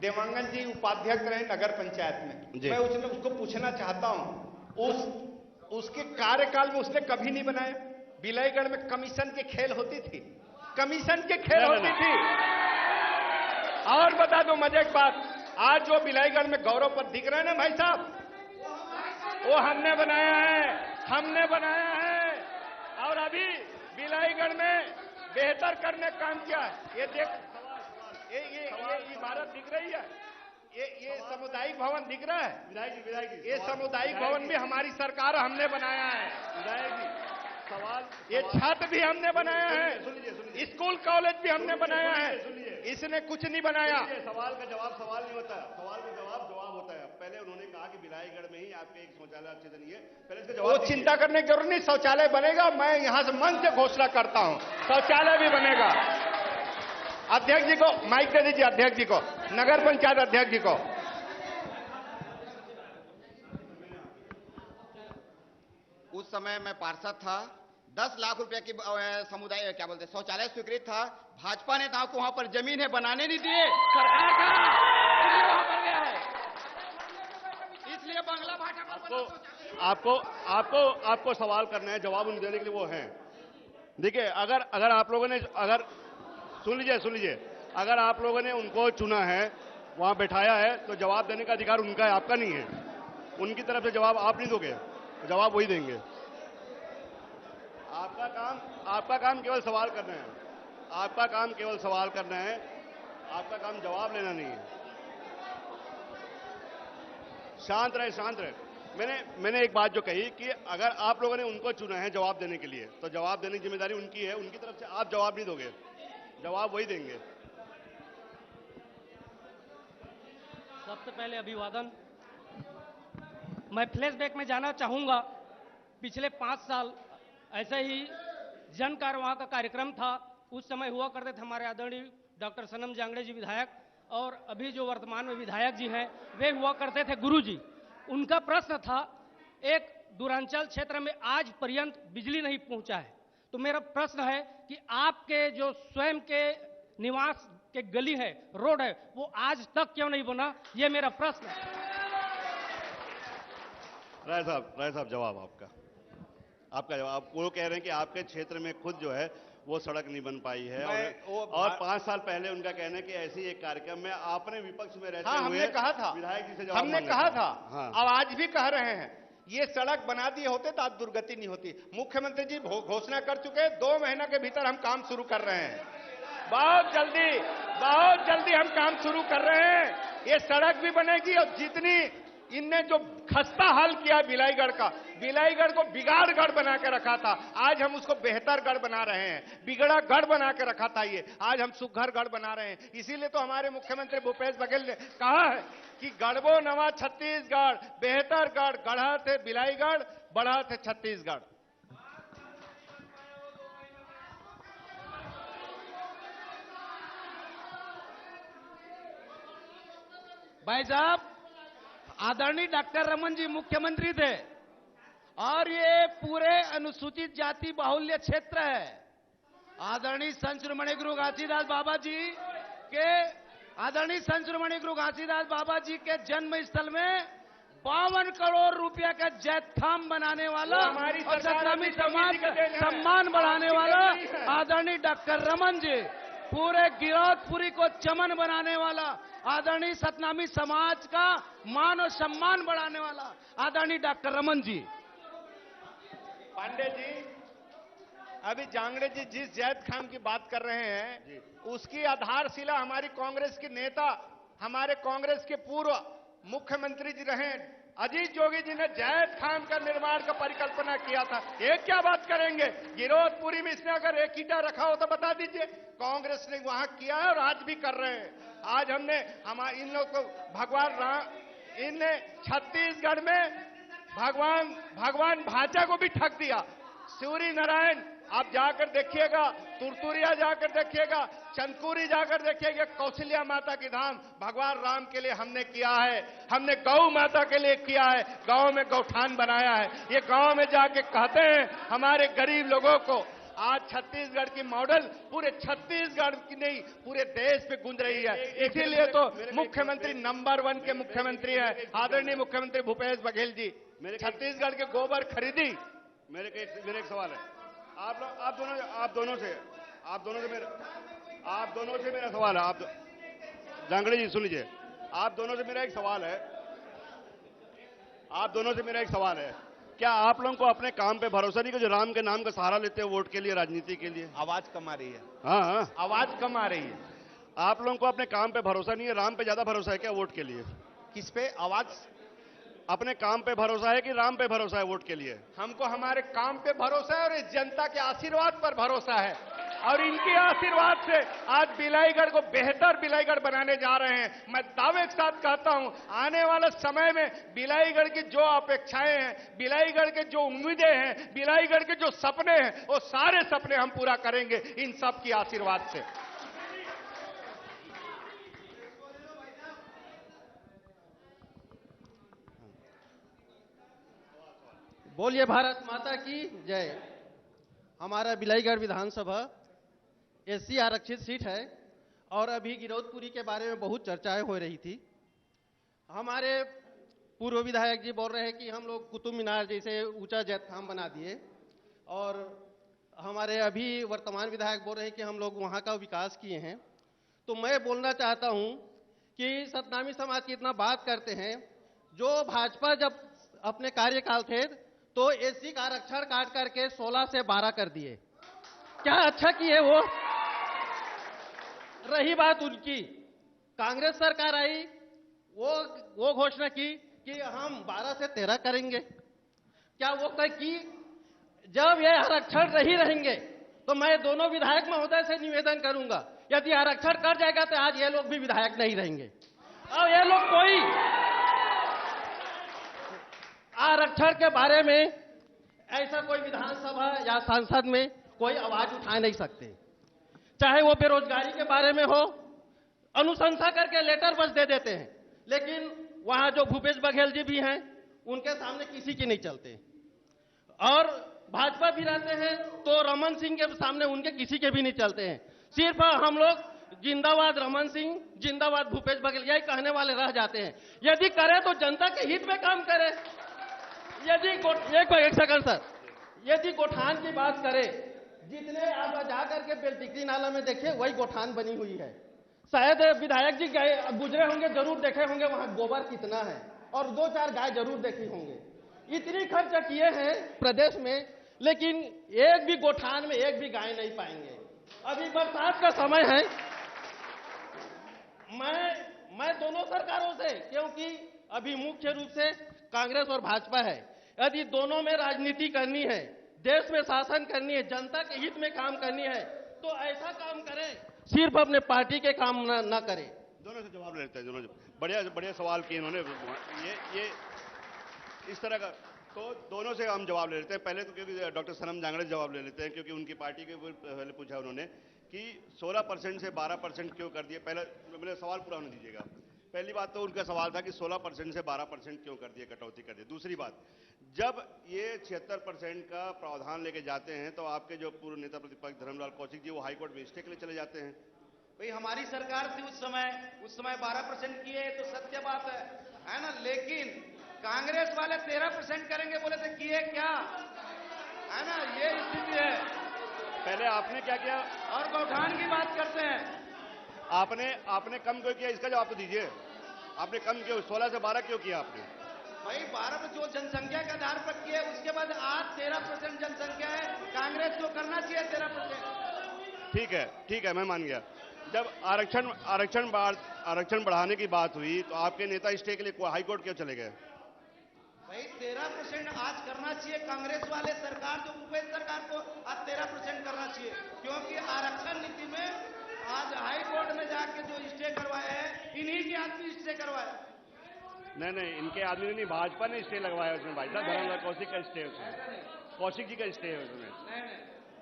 देवांगन जी उपाध्यक्ष रहे नगर पंचायत में, मैं उसको पूछना चाहता हूं, उसके कार्यकाल में उसने कभी नहीं बनाया। बिलाईगढ़ में कमीशन के खेल होती थी, कमीशन के खेल होती थी। और बता दो मजे की बात, आज जो बिलाईगढ़ में गौरव पर दिख रहे हैं ना भाई साहब, वो हमने बनाया है, हमने बनाया है। और अभी बिलाईगढ़ में बेहतर करने का काम किया है। ये देख, ये इमारत दिख रही है, ये सामुदायिक भवन दिख रहा है। विधायक जी, ये सामुदायिक भवन भी हमारी सरकार हमने बनाया है। विधायक जी, सवाल, ये छत भी हमने बनाया है, स्कूल कॉलेज भी हमने बनाया है, इसने कुछ नहीं बनाया। सवाल का जवाब सवाल नहीं होता, सवाल का जवाब जवाब होता है। पहले उन्होंने कहा कि बिलाईगढ़ में ही आपके एक शौचालय अच्छे से नहीं है, पहले इसका जवाब। वो चिंता करने की जरूरत नहीं, शौचालय बनेगा। मैं यहां से मंच से घोषणा करता हूं, शौचालय भी बनेगा। अध्यक्ष जी को माइक दे दीजिए, अध्यक्ष जी को, नगर पंचायत अध्यक्ष जी को। उस समय मैं पार्षद था, 10 लाख रुपए की समुदाय क्या बोलते शौचालय स्वीकृत था। भाजपा नेताओं को वहां पर जमीन है बनाने नहीं दिए, सरकार का वहां पर गया है, इसलिए बांग्ला भाषा पर आपको सवाल करना है, जवाब उन्हें देने के लिए वो हैं। देखिए, अगर आप लोगों ने, अगर सुन लीजिए, अगर आप लोगों ने उनको चुना है, वहां बैठाया है, तो जवाब देने का अधिकार उनका है, आपका नहीं है। उनकी तरफ से जवाब आप नहीं दोगे, जवाब वही देंगे। आपका काम केवल सवाल करना है, आपका काम केवल सवाल करना है, आपका काम जवाब लेना नहीं है। शांत रहे। मैंने एक बात जो कही कि अगर आप लोगों ने उनको चुना है जवाब देने के लिए, तो जवाब देने की जिम्मेदारी उनकी है। उनकी तरफ से आप जवाब नहीं दोगे, जवाब वही देंगे। सबसे पहले अभिवादन। मैं फ्लैशबैक में जाना चाहूंगा। पिछले 5 साल ऐसे ही जन कारवां का कार्यक्रम था। उस समय हुआ करते थे हमारे आदरणीय डॉक्टर सनम जांगड़े जी विधायक, और अभी जो वर्तमान में विधायक जी हैं वे हुआ करते थे गुरु जी। उनका प्रश्न था, एक दूरांचल क्षेत्र में आज पर्यंत बिजली नहीं पहुंचा है, तो मेरा प्रश्न है कि आपके जो स्वयं के निवास के गली है, रोड है, वो आज तक क्यों नहीं बना? ये मेरा प्रश्न है। राय साहब जवाब आपका जवाब। वो कह रहे हैं कि आपके क्षेत्र में खुद जो है वो सड़क नहीं बन पाई है, और 5 साल पहले उनका कहना है कि ऐसी एक कार्यक्रम में आपने विपक्ष में रहते हुए हमने कहा था, विधायक जी से जवाब हमने कहा था, हाँ। अब आज भी कह रहे हैं, ये सड़क बना दिए होते तो आज दुर्गति नहीं होती। मुख्यमंत्री जी घोषणा कर चुके हैं, 2 महीना के भीतर हम काम शुरू कर रहे हैं। बहुत जल्दी हम काम शुरू कर रहे हैं। ये सड़क भी बनेगी, और जितनी इनने जो खस्ता हाल किया बिलाईगढ़ का, बिलाईगढ़ को बिगाड़ गढ़ बना के रखा था, आज हम उसको बेहतर गढ़ बना रहे हैं। बिगड़ा गढ़ बना के रखा था ये, आज हम सुघर गढ़ बना रहे हैं। इसीलिए तो हमारे मुख्यमंत्री भूपेश बघेल ने कहा है कि गढ़बो नवा छत्तीसगढ़, बेहतर गढ़, गढ़ा थे बिलाईगढ़, बढ़ा थे छत्तीसगढ़। भाई साहब, आदरणीय डॉक्टर रमन जी मुख्यमंत्री थे, और ये पूरे अनुसूचित जाति बाहुल्य क्षेत्र है। आदरणीय संत शिरोमणि गुरु घासीदास बाबा जी के जन्म स्थल में 52 करोड़ रुपया का जैतखाम बनाने वाला, हमारी और सतनामी समाज का सम्मान बढ़ाने वाला आदरणीय डॉक्टर रमन जी, पूरे गिरौदपुरी को चमन बनाने वाला, आदरणीय सतनामी समाज का मान और सम्मान बढ़ाने वाला आदरणीय डॉक्टर रमन जी। पांडे जी, अभी जांगड़े जी जिस जैद खान की बात कर रहे हैं, उसकी आधारशिला हमारी कांग्रेस के नेता, हमारे कांग्रेस के पूर्व मुख्यमंत्री जी रहे अजीत जोगी जी ने जैद खान का निर्माण का परिकल्पना किया था। ये क्या बात करेंगे? गिरौदपुरी में इसने अगर एक ईटा रखा हो तो बता दीजिए। कांग्रेस ने वहां किया है और आज भी कर रहे हैं। आज हमने इन लोग को भगवान राम, इनने छत्तीसगढ़ में भगवान भाचा को भी ठग दिया। सूर्य नारायण आप जाकर देखिएगा, तुरतुरिया जाकर देखिएगा, चंदकुरी जाकर देखिएगा, कौशल्या माता की धाम भगवान राम के लिए हमने किया है। हमने गौ माता के लिए किया है, गांव में गौठान बनाया है। ये गांव में जाके कहते हैं हमारे गरीब लोगों को आज छत्तीसगढ़ की मॉडल पूरे छत्तीसगढ़ की नहीं पूरे देश पे गूंज रही है। इसीलिए तो मुख्यमंत्री नंबर 1 के मुख्यमंत्री हैं आदरणीय मुख्यमंत्री भूपेश बघेल जी। छत्तीसगढ़ के गोबर खरीदी। मेरे एक सवाल है, आप दोनों से मेरा सवाल है। जांगड़े जी सुन लीजिए, आप दोनों से मेरा एक सवाल है, क्या आप लोगों को अपने काम पे भरोसा नहीं कि जो राम के नाम का सहारा लेते हैं वोट के लिए, राजनीति के लिए? आवाज कम आ रही है। हाँ, आवाज कम आ रही है। आप लोगों को अपने काम पे भरोसा नहीं है, राम पे ज्यादा भरोसा है क्या वोट के लिए? किस पे? आवाज। अपने काम पे भरोसा है कि राम पे भरोसा है वोट के लिए? हमको हमारे काम पे भरोसा है और इस जनता के आशीर्वाद पर भरोसा है, और इनके आशीर्वाद से आज बिलाईगढ़ को बेहतर बिलाईगढ़ बनाने जा रहे हैं। मैं दावे के साथ कहता हूं, आने वाले समय में बिलाईगढ़ की जो अपेक्षाएं हैं, बिलाईगढ़ के जो उम्मीदें हैं, बिलाईगढ़ के जो सपने हैं, वो सारे सपने हम पूरा करेंगे इन सब की आशीर्वाद से। बोलिए भारत माता की जय। हमारा बिलाईगढ़ विधानसभा एससी आरक्षित सीट है और अभी गिरौदपुरी के बारे में बहुत चर्चाएं हो रही थी। हमारे पूर्व विधायक जी बोल रहे हैं कि हम लोग कुतुब मीनार जैसे ऊंचा जैतखाम बना दिए, और हमारे अभी वर्तमान विधायक बोल रहे हैं कि हम लोग वहां का विकास किए हैं। तो मैं बोलना चाहता हूं कि सतनामी समाज की इतना बात करते हैं, जो भाजपा जब अपने कार्यकाल थे तो एससी का आरक्षण काट करके 16 से 12 कर दिए। क्या अच्छा किए वो? रही बात उनकी, कांग्रेस सरकार आई, वो घोषणा की कि हम 12 से 13 करेंगे। क्या वो तय की? जब ये आरक्षण नहीं रहेंगे तो मैं दोनों विधायक महोदय से निवेदन करूंगा, यदि आरक्षण कर जाएगा तो आज ये लोग भी विधायक नहीं रहेंगे, और ये लोग कोई आरक्षण के बारे में ऐसा कोई विधानसभा या संसद में कोई आवाज उठा नहीं सकते। चाहे वो बेरोजगारी के बारे में हो, अनुशंसा करके लेटर बस दे देते हैं, लेकिन वहां जो भूपेश बघेल जी भी हैं उनके सामने किसी की नहीं चलते, और भाजपा भी रहते हैं तो रमन सिंह के सामने उनके किसी के भी नहीं चलते हैं। सिर्फ हम लोग जिंदाबाद रमन सिंह, जिंदाबाद भूपेश बघेल यही कहने वाले रह जाते हैं। यदि करे तो जनता के हित में काम करे। यदि एक सेकंड सर, यदि गोठान की बात करें, जितने आप जाकर के बेलटिकरी नाला में देखिए वही गोठान बनी हुई है। शायद विधायक जी गए गुजरे होंगे, जरूर देखे होंगे वहां गोबर कितना है, और 2-4 गाय जरूर देखी होंगे। इतनी खर्च किए हैं प्रदेश में, लेकिन एक भी गोठान में एक भी गाय नहीं पाएंगे। अभी बरसात का समय है, मैं दोनों सरकारों से, क्योंकि अभी मुख्य रूप से कांग्रेस और भाजपा है, यदि दोनों में राजनीति करनी है, देश में शासन करनी है, जनता के हित में काम करनी है, तो ऐसा काम करें, सिर्फ अपने पार्टी के काम न करें। दोनों से जवाब लेते हैं। दोनों बढ़िया सवाल किए इन्होंने। ये इस तरह का, तो दोनों से हम जवाब ले लेते हैं। पहले तो क्योंकि डॉक्टर सनम जांगड़े जवाब ले लेते हैं, क्योंकि उनकी पार्टी के पहले पूछा उन्होंने कि 16% से 12% क्यों कर दिए। पहले मेरा सवाल पूरा होने दीजिएगा। पहली बात तो उनका सवाल था कि 16% से 12% क्यों कर दिए, कटौती कर दी। दूसरी बात, जब ये 76% का प्रावधान लेके जाते हैं तो आपके जो पूर्व नेता प्रतिपक्ष धर्मलाल कौशिक जी वो हाईकोर्ट में स्टे के लिए चले जाते हैं। भाई हमारी सरकार थी उस समय 12% किए तो सत्य बात है ना, लेकिन कांग्रेस वाले 13% करेंगे बोले थे, किए क्या, है ना, ये स्थिति है। पहले आपने क्या किया? और गौठान की बात करते हैं, आपने कम क्यों किया, इसका जवाब तो दीजिए। आपने कम क्यों, 16 से 12 क्यों किया आपने? भाई 12 में जो जनसंख्या के आधार पर किए, उसके बाद आज 13% जनसंख्या है, कांग्रेस को करना चाहिए 13%। ठीक है, मैं मान गया। जब आरक्षण बढ़ाने की बात हुई तो आपके नेता स्टे के लिए हाईकोर्ट क्यों चले गए? भाई 13% आज करना चाहिए, कांग्रेस वाले सरकार जो भूपेश सरकार को आज 13% करना चाहिए, क्योंकि आरक्षण नीति में आज हाई कोर्ट में जाके जो स्टे करवाए हैं, इन्हीं के आदमी स्टे करवाए। नहीं, इनके आदमी ने नहीं, भाजपा ने स्टे लगवाया उसमें। भाई साहब, धर्मलाल कौशिक का स्टे है उसमें, कौशिक जी का स्टे है उसमें।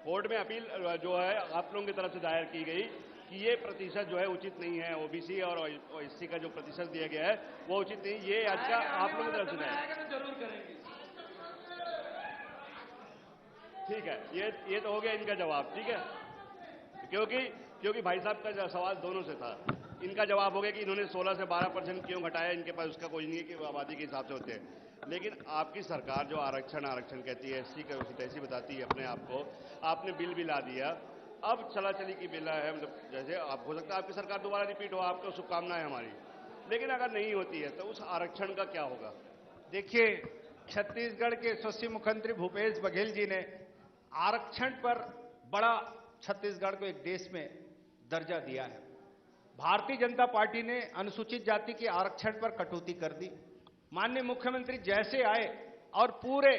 कोर्ट में अपील जो है आप लोगों की तरफ से दायर की गई कि ये प्रतिशत जो है उचित नहीं है, ओबीसी और एससी का जो प्रतिशत दिया गया है वो उचित नहीं। ये अच्छा आप लोगों की तरफ से दायर जरूर करेंगे। ठीक है, ये तो हो गया इनका जवाब, ठीक है, क्योंकि भाई साहब का सवाल दोनों से था। इनका जवाब हो गया कि इन्होंने 16 से 12% क्यों घटाया, इनके पास उसका कोई नहीं है कि आबादी के हिसाब से होते हैं। लेकिन आपकी सरकार जो आरक्षण कहती है, एससी का तैसी बताती है अपने आप को, आपने बिल भी ला दिया, अब चला चली की बिल है, मतलब जैसे आप हो सकता है आपकी सरकार दोबारा रिपीट हो, आपको शुभकामनाएं हमारी, लेकिन अगर नहीं होती है तो उस आरक्षण का क्या होगा? देखिए, छत्तीसगढ़ के यशस्वी मुख्यमंत्री भूपेश बघेल जी ने आरक्षण पर बड़ा छत्तीसगढ़ को एक देश में दर्जा दिया है। भारतीय जनता पार्टी ने अनुसूचित जाति के आरक्षण पर कटौती कर दी। माननीय मुख्यमंत्री जैसे आए और पूरे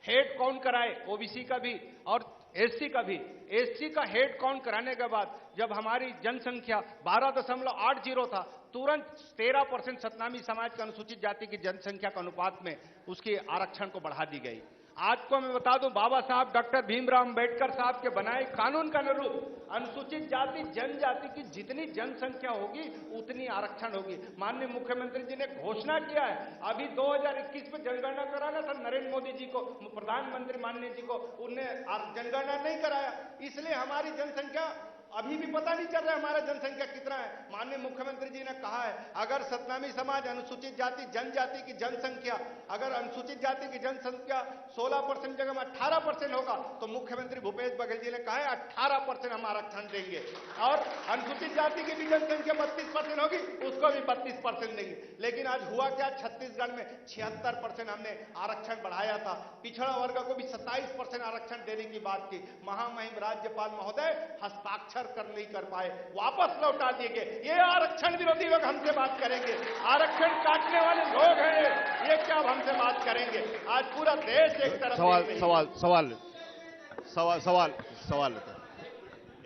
हेड काउंट कराए, ओबीसी का भी और एससी का भी। एससी का हेड काउंट कराने के बाद जब हमारी जनसंख्या 12.80 था, तुरंत 13% सतनामी समाज के अनुसूचित जाति की जनसंख्या के अनुपात में उसके आरक्षण को बढ़ा दी गई। आज को मैं बता दूं, बाबा साहब डॉक्टर भीमराव अंबेडकर साहब के बनाए कानून का अनुरूप अनुसूचित जाति जनजाति की जितनी जनसंख्या होगी उतनी आरक्षण होगी। माननीय मुख्यमंत्री जी ने घोषणा किया है, अभी 2021 में जनगणना कराना था नरेंद्र मोदी जी को, प्रधानमंत्री माननीय जी को, उन्हें जनगणना नहीं कराया, इसलिए हमारी जनसंख्या अभी भी पता नहीं चल रहा है हमारा जनसंख्या कितना है। माननीय मुख्यमंत्री जी ने कहा है, अगर सतनामी समाज अनुसूचित जाति जनजाति की जनसंख्या, अगर अनुसूचित जाति की जनसंख्या 16% जगह में 18% होगा तो मुख्यमंत्री भूपेश बघेल जी ने कहा है 18% हम आरक्षण देंगे, और अनुसूचित जाति की भी जनसंख्या 32% होगी, उसको भी 32% देंगे। लेकिन आज हुआ क्या, छत्तीसगढ़ में 76% हमने आरक्षण बढ़ाया था, पिछड़ा वर्ग को भी 27% आरक्षण देने की बात की। महामहिम राज्यपाल महोदय हस्ताक्षर नहीं कर पाए, वापस लौटा दिए गए। ये आरक्षण विरोधी लोग हमसे बात करेंगे, आरक्षण काटने वाले लोग हैं, ये क्या हमसे बात करेंगे? आज पूरा देश एक तरफ सवाल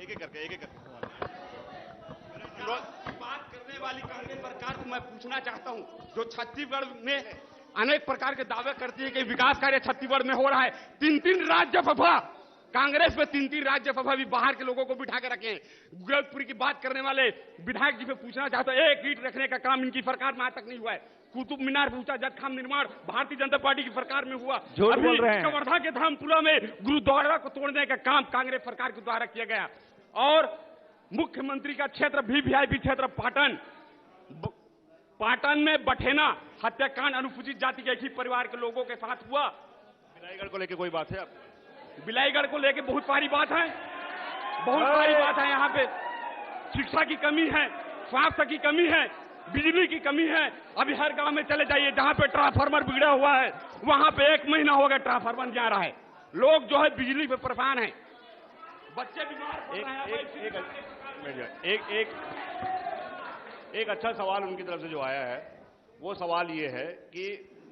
एक एक करके बात करने वाली कांग्रेस सरकार को मैं पूछना चाहता हूं, जो छत्तीसगढ़ में अनेक प्रकार के दावे करती है कि विकास कार्य छत्तीसगढ़ में हो रहा है, 3 राज्यसभा कांग्रेस में 3 राज्यसभा भी बाहर के लोगों को बिठा के रखे हैं। गोरखपुरी की बात करने वाले विधायक जी से पूछना चाहता हूं, एक ईंट रखने का काम इनकी सरकार में आज तक नहीं हुआ है। कुतुब मीनार पर ऊंचा जज खाम निर्माण भारतीय जनता पार्टी की सरकार में हुआ। अभी कवर्धा के धामपुरा में गुरुद्वारा को तोड़ने का काम कांग्रेस सरकार के द्वारा किया गया। और मुख्यमंत्री का क्षेत्र वीवीआईपी क्षेत्र पाटन में बठेना हत्याकांड अनुसूचित जाति के एक ही परिवार के लोगों के साथ हुआ। बिलाईगढ़ को लेकर कोई बात है? बिलाईगढ़ को लेके बहुत सारी बात है, बहुत सारी बात है। यहाँ पे शिक्षा की कमी है, स्वास्थ्य की कमी है, बिजली की कमी है। अभी हर गांव में चले जाइए, जहां पे ट्रांसफार्मर बिगड़ा हुआ है वहां पे 1 महीना हो गया ट्रांसफार्मर जा रहा है, लोग जो है बिजली पे परेशान है, बच्चे बीमार पड़ रहे हैं। एक अच्छा सवाल उनकी तरफ से जो आया है, वो सवाल ये है कि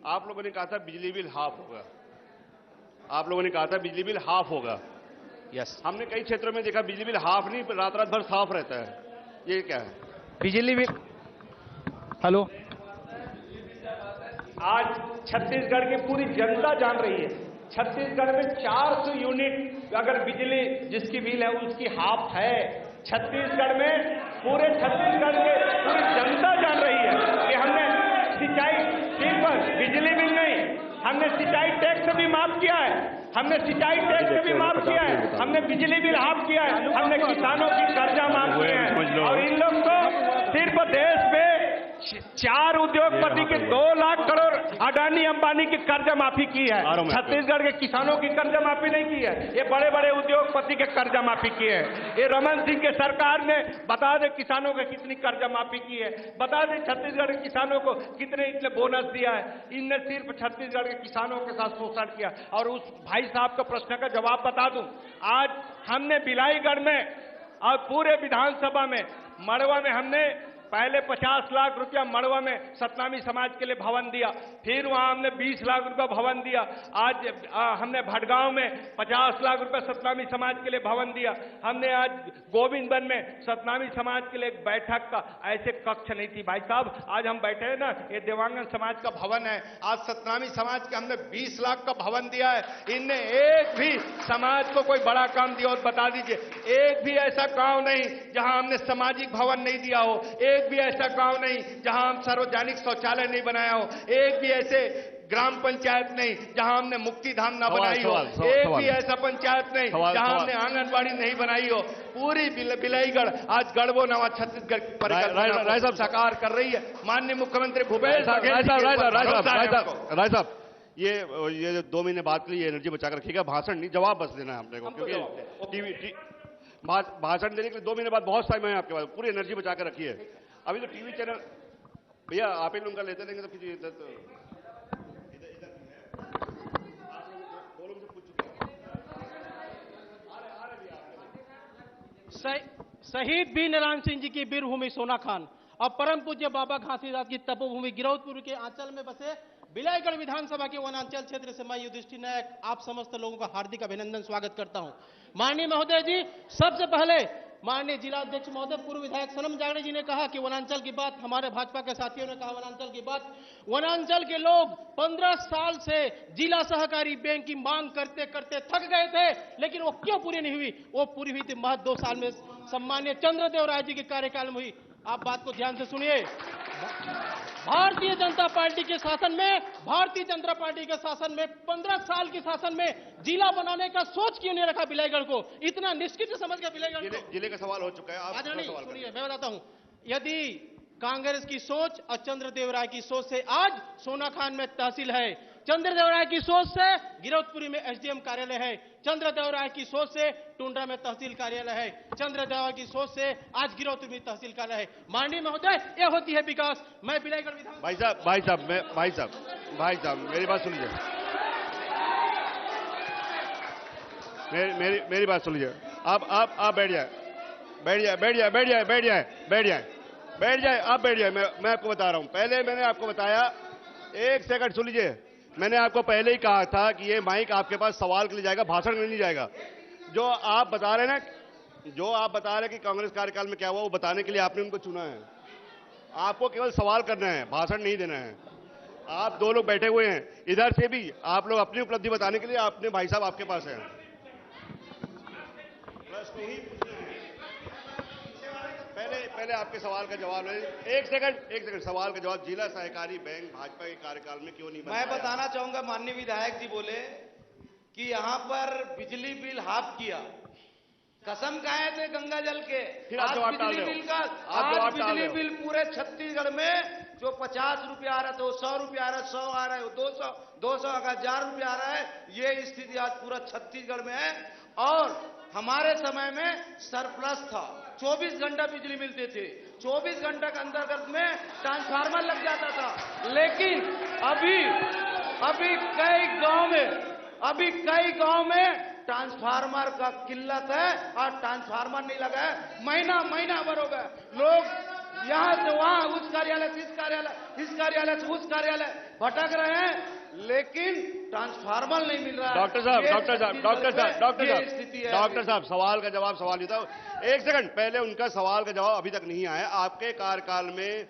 आप लोगों ने कहा था बिजली बिल हाफ होगा, आप लोगों ने कहा था बिजली बिल हाफ होगा। यस, हमने कई क्षेत्रों में देखा बिजली बिल हाफ नहीं, रात रात भर साफ रहता है, ये क्या है? बिजली बिल, हेलो, आज छत्तीसगढ़ की पूरी जनता जान रही है, छत्तीसगढ़ में 400 यूनिट अगर बिजली जिसकी बिल है उसकी हाफ है। छत्तीसगढ़ में पूरे छत्तीसगढ़ के पूरी जनता जान रही है कि हमने सिंचाई सिर्फ बिजली बिल नहीं, हमने सिंचाई टैक्स भी माफ किया है, हमने सिंचाई टैक्स भी माफ किया है, हमने बिजली बिल हाफ किया है, हमने किसानों की कर्जा माफ किया है। और इन लोग को सिर्फ देश में 4 उद्योगपति के 2 लाख करोड़ अडानी अंबानी की कर्जा माफी की है, छत्तीसगढ़ के किसानों की कर्जा माफी नहीं की है। ये बड़े बड़े उद्योगपति के कर्जा माफी की है। ये रमन सिंह के सरकार ने बता दे किसानों को कितनी कर्जा माफी की है, बता दे छत्तीसगढ़ के किसानों को इतने बोनस दिया है। इनने सिर्फ छत्तीसगढ़ के किसानों के साथ शोषण किया। और उस भाई साहब का प्रश्न का जवाब बता दूं, आज हमने बिलाईगढ़ में और पूरे विधानसभा में मड़वा में हमने पहले 50 लाख रुपया मड़वा में सतनामी समाज के लिए भवन दिया, फिर वहां हमने 20 लाख रुपया भवन दिया। आज हमने भटगांव में 50 लाख रुपया सतनामी समाज के लिए भवन दिया। हमने आज गोविंदवन में सतनामी समाज के लिए एक बैठक का ऐसे कक्ष नहीं थी। भाई साहब, आज हम बैठे हैं ना, ये देवांगन समाज का भवन है, आज सतनामी समाज के हमने 20 लाख का भवन दिया है। इनने एक भी समाज को कोई बड़ा काम दिया और बता दीजिए, एक भी ऐसा गांव नहीं जहां हमने सामाजिक भवन नहीं दिया हो, एक भी ऐसा गांव नहीं जहां हम सार्वजनिक शौचालय नहीं बनाया हो, एक भी ऐसे ग्राम पंचायत नहीं जहां हमने मुक्ति धाम ना बनाई हो, एक सवाल। भी ऐसा पंचायत नहीं जहां हमने आंगनबाड़ी नहीं बनाई हो। पूरी बिलाईगढ़ आज गढ़बो नवा छत्तीसगढ़ परिकल्पना को साकार कर रही है। माननीय मुख्यमंत्री भूपेश बघेल राय साहब, ये जो 2 महीने बाद के लिए एनर्जी बचा कर रखिएगा, भाषण नहीं, जवाब बस देना है हमने को, क्योंकि टीवी भाषण देने के लिए 2 महीने बाद बहुत टाइम है आपके पास, पूरी एनर्जी बचा कर रखिए। अभी तो टीवी चैनल भैया आप ही लोग का लेते लेंगे तो कीजिए इधर तो शहीद वीर नारायण सिंह जी की वीरभूमि सोनाखान और परम पूज्य बाबा घासीदास की तपोभूमि गिरौदपुर के आंचल में बसे बिलाईगढ़ विधानसभा के वनांचल क्षेत्र से मैं युधिष्ठिर नायक आप समस्त लोगों का हार्दिक अभिनंदन स्वागत करता हूं। माननीय महोदय जी, सबसे पहले माननीय जिलाध्यक्ष महोदय पूर्व विधायक सनम जागड़े जी ने कहा कि वनांचल की बात, हमारे भाजपा के साथियों ने कहा वनांचल की बात। वनांचल के लोग 15 साल से जिला सहकारी बैंक की मांग करते करते थक गए थे, लेकिन वो क्यों पूरी नहीं हुई? वो पूरी हुई थी महज 2 साल में सम्मान्य चंद्रदेव राय जी के कार्यकाल में हुई। आप बात को ध्यान से सुनिए। भारतीय जनता पार्टी के शासन में 15 साल के शासन में जिला बनाने का सोच क्यों नहीं रखा बिलाईगढ़ को? इतना निष्क्रिय समझ गया बिलाईगढ़ को। जिले का सवाल हो चुका है, आप सुनिए, मैं बताता हूं। यदि कांग्रेस की सोच और चंद्रदेव राय की सोच से आज सोनाखान में तहसील है, चंद्रदेव राय की सोच से गिरौदपुरी में एसडीएम कार्यालय है, चंद्रदेव राय की सोच से टुंड्रा में तहसील कार्यालय है, चंद्रदेव राय की सोच से आज गिरौदपुर में तहसील कार्यालय है। माननीय महोदय, यह होती है विकास। मैं बिलाईगढ़ विधान भाई साहब मेरी बात सुनिए, मेरी बात सुनिए। आप बैठ जाए, आप बैठ जाए। मैं आपको बता रहा हूं, पहले मैंने आपको बताया, 1 सेकंड सुन लीजिए। मैंने आपको पहले ही कहा था कि ये माइक आपके पास सवाल के लिए जाएगा, भाषण में नहीं जाएगा। जो आप बता रहे हैं कि कांग्रेस कार्यकाल में क्या हुआ, वो बताने के लिए आपने उनको चुना है। आपको केवल सवाल करना है, भाषण नहीं देना है। आप 2 लोग बैठे हुए हैं, इधर से भी आप लोग अपनी उपलब्धि बताने के लिए आपने भाई साहब आपके पास है। पहले आपके सवाल का जवाब है। एक सेकंड सवाल का जवाब। जिला सहकारी बैंक भाजपा के कार्यकाल में क्यों नहीं बनाया? मैं बताना चाहूंगा, माननीय विधायक जी बोले कि यहाँ पर बिजली बिल हाफ किया, कसम खाए थे गंगा जल के। आज बिजली बिल का, आज बिजली बिल पूरे छत्तीसगढ़ में जो 50 रुपया आ रहा था वो 100 रुपया आ रहा है, 100 आ रहा है, 200 अगर 1000 रुपया आ रहा है। ये स्थिति आज पूरा छत्तीसगढ़ में है। और हमारे समय में सरप्लस था, 24 घंटा बिजली मिलती थी, 24 घंटा के अंतर्गत में ट्रांसफार्मर लग जाता था। लेकिन अभी कई गांव में ट्रांसफार्मर का किल्लत है और ट्रांसफार्मर नहीं लगा है। महीना भर हो गया, लोग यहां से वहां, उस कार्यालय से इस कार्यालय से उस कार्यालय भटक रहे हैं, लेकिन ट्रांसफार्मर नहीं मिल रहा है। डॉक्टर साहब सवाल का जवाब सवाल ही था। 1 सेकंड पहले उनका सवाल का जवाब अभी तक नहीं आया। आपके कार्यकाल में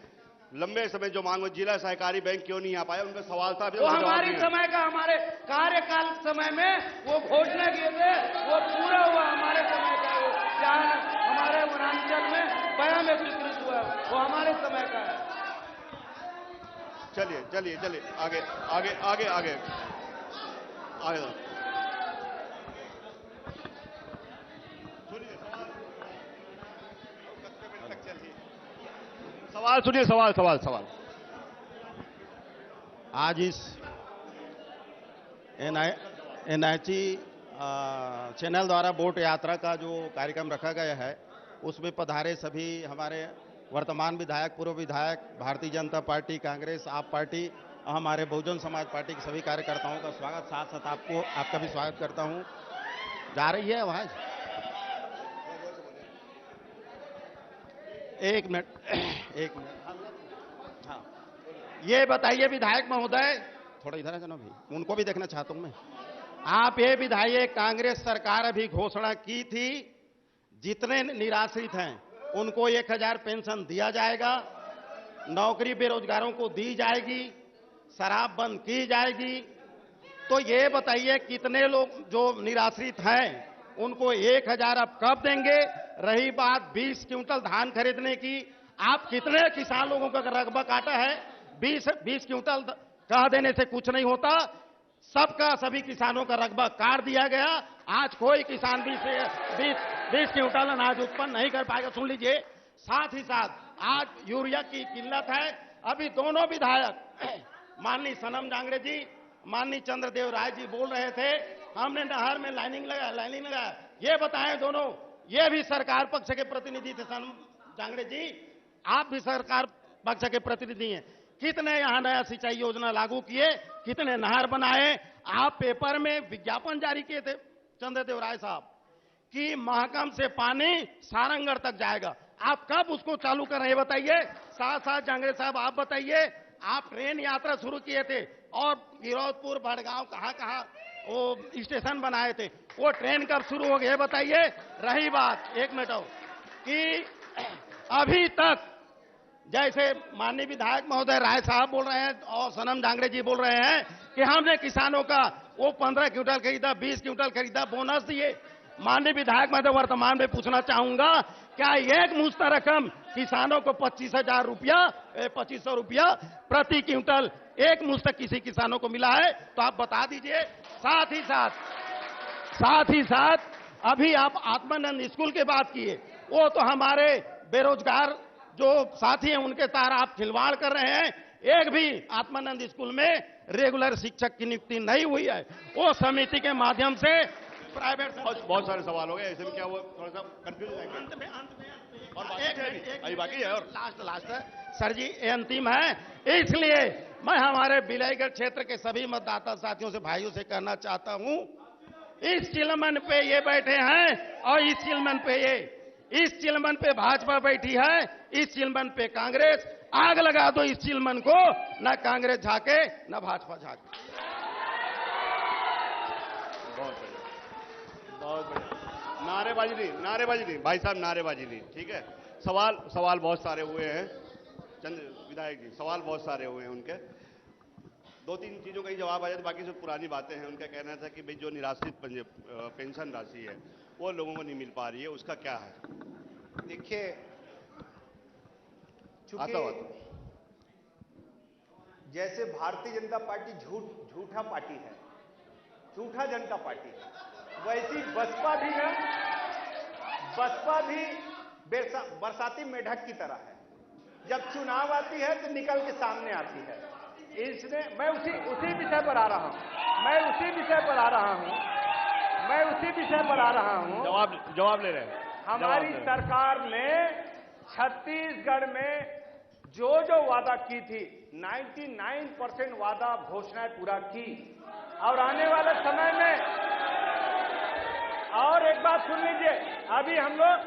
लंबे समय जो मांग, जिला सहकारी बैंक क्यों नहीं आ पाया, उनका सवाल था। वो हमारे समय का, हमारे कार्यकाल समय में वो घोषणा किए थे, वो पूरा हुआ हमारे समय का। वो क्या हमारे वनांचल में बयान में स्वीकृत हुआ, वो हमारे समय का है। चलिए आगे। सवाल सुनिए, सवाल। आज इस एनआईटी चैनल द्वारा वोट यात्रा का जो कार्यक्रम रखा गया है, उसमें पधारे सभी हमारे वर्तमान विधायक, पूर्व विधायक, भारतीय जनता पार्टी, कांग्रेस, आप पार्टी, हमारे बहुजन समाज पार्टी के सभी कार्यकर्ताओं का स्वागत, साथ आपका भी स्वागत करता हूं। जा रही है आवाज? 1 मिनट। हाँ, ये बताइए विधायक महोदय, थोड़ा इधर आ जाना भाई, उनको भी देखना चाहता हूं मैं। आप ये विधायक, कांग्रेस सरकार अभी घोषणा की थी जितने निराश्रित हैं उनको 1000 पेंशन दिया जाएगा, नौकरी बेरोजगारों को दी जाएगी, शराब बंद की जाएगी। तो ये बताइए कितने लोग जो निराश्रित हैं उनको 1000 अब कब देंगे? रही बात 20 क्विंटल धान खरीदने की, आप कितने किसान लोगों का रकबा काटा है? 20 क्विंटल कह देने से कुछ नहीं होता। सबका सभी किसानों का रकबा काट दिया गया। आज कोई किसान 20 क्विंटल अनाज उत्पन्न नहीं कर पाएगा। सुन लीजिए, साथ ही साथ आज यूरिया की किल्लत है। अभी दोनों विधायक माननीय सनम जांगड़े जी, माननीय चंद्रदेव राय जी बोल रहे थे हमने नहर में लाइनिंग लगाया। ये बताएं दोनों, ये भी सरकार पक्ष के प्रतिनिधि थे। सनम जांगड़े जी, आप भी सरकार पक्ष के प्रतिनिधि हैं। कितने यहां नया सिंचाई योजना लागू किए, कितने नहर बनाए। आप पेपर में विज्ञापन जारी किए थे चंद्रदेव राय साहब कि महकम से पानी सारंगढ़ तक जाएगा। आप कब उसको चालू कर रहे हैं बताइए। साथ साथ जांगड़े साहब आप बताइए, आप ट्रेन यात्रा शुरू किए थे और गिरौदपुर, भड़गांव, कहां वो स्टेशन बनाए थे, वो ट्रेन कब शुरू हो गए बताइए। रही बात, एक मिनट और, कि अभी तक जैसे माननीय विधायक महोदय राय साहब बोल रहे हैं और सनम जांगड़े जी बोल रहे हैं कि हमने किसानों का वो 15 क्विंटल खरीदा, 20 क्विंटल खरीदा, बोनस दिए। माननीय विधायक महोदय वर्तमान में पूछना चाहूंगा, क्या एक मुश्त रकम किसानों को 2500 रुपया प्रति क्विंटल एक मुश्त किसी किसानों को मिला है? तो आप बता दीजिए। साथ ही साथ अभी आप आत्मानंद स्कूल की बात किए, वो तो हमारे बेरोजगार जो साथी हैं उनके साथ आप खिलवाड़ कर रहे हैं। एक भी आत्मानंद स्कूल में रेगुलर शिक्षक की नियुक्ति नहीं हुई है। वो समिति के माध्यम से प्राइवेट बहुत सारे सवाल हो गए, ऐसे में क्या वो थोड़ा सा कंफ्यूज है। अंत में और बाकी है और लास्ट सर जी, ये अंतिम है। इसलिए मैं हमारे बिलाईगढ़ क्षेत्र के सभी मतदाता साथियों से, भाइयों से कहना चाहता हूं, इस चिलमन पे ये बैठे हैं और इस चिलमन पे भाजपा बैठी है, इस चिलमन पे कांग्रेस। आग लगा दो इस चिलमन को, न कांग्रेस झाके न भाजपा झाके। बहुत बढ़िया। नारेबाजी नहीं भाई साहब, नारेबाजी नहीं। ठीक है, सवाल बहुत सारे हुए हैं चंद्र विधायक जी, सवाल बहुत सारे हुए हैं उनके। 2-3 चीजों का ही जवाब आ जाए, बाकी सब पुरानी बातें हैं। उनका कहना था कि भाई जो निराश्रित पेंशन राशि है वो लोगों को नहीं मिल पा रही है, उसका क्या है? देखिए, जैसे भारतीय जनता पार्टी झूठा पार्टी है, झूठा जनता पार्टी है, वैसी बसपा भी बरसाती मेढक की तरह है। जब चुनाव आती है तो निकल के सामने आती है। मैं उसी विषय पर आ रहा हूं। जवाब ले रहे हैं। हमारी सरकार ने छत्तीसगढ़ में जो वादा की थी, 99% वादा घोषणाएं पूरा की। और आने वाले समय में, और एक बात सुन लीजिए, अभी हम लोग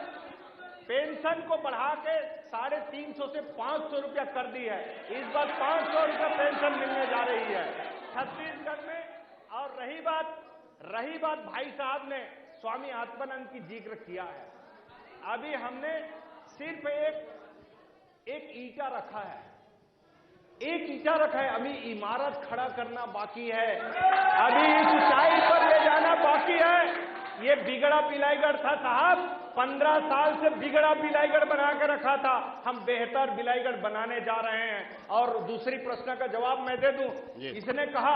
पेंशन को बढ़ा के 350 से 500 रुपया कर दी है। इस बार 500 रुपया पेंशन मिलने जा रही है छत्तीसगढ़ में। और रही बात भाई साहब ने स्वामी आत्मानंद की जिक्र किया है। अभी हमने सिर्फ एक ईंटा रखा है, अभी इमारत खड़ा करना बाकी है, अभी इस ऊंचाई पर ले जाना बाकी है। ये बिगड़ा बिलाईगढ़ था साहब, 15 साल से बिगड़ा बिलाईगढ़ बना के रखा था। हम बेहतर बिलाईगढ़ बनाने जा रहे हैं। और दूसरी प्रश्न का जवाब मैं दे दूं। इसने कहा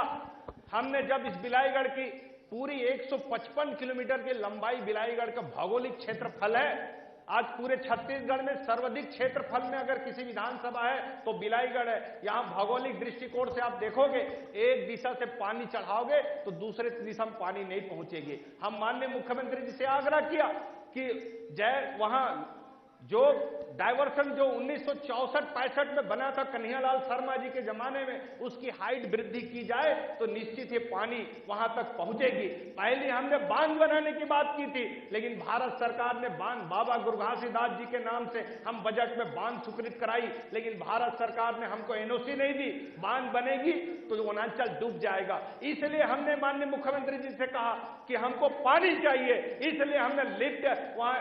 हमने जब इस बिलाईगढ़ की पूरी 155 किलोमीटर की लंबाई बिलाईगढ़ का भौगोलिक क्षेत्रफल है। आज पूरे छत्तीसगढ़ में सर्वाधिक क्षेत्रफल में अगर किसी विधानसभा है तो बिलाईगढ़ है। यहां भौगोलिक दृष्टिकोण से आप देखोगे, एक दिशा से पानी चढ़ाओगे तो दूसरे दिशा में पानी नहीं पहुंचेगी। हम माननीय मुख्यमंत्री जी से आग्रह किया कि वहां जो डायवर्सन जो 1964-65 में बना था कन्हैयालाल शर्मा जी के जमाने में, उसकी हाइट वृद्धि की जाए तो निश्चित ही पानी वहां तक पहुंचेगी। पहले हमने बांध बनाने की बात की थी, लेकिन भारत सरकार ने बांध, बाबा गुरु घासीदास जी के नाम से हम बजट में बांध स्वीकृत कराई, लेकिन भारत सरकार ने हमको एनओसी नहीं दी। बांध बनेगी तो वनांचल डूब जाएगा। इसलिए हमने माननीय मुख्यमंत्री जी से कहा कि हमको पानी चाहिए, इसलिए हमने लिफ्ट वहां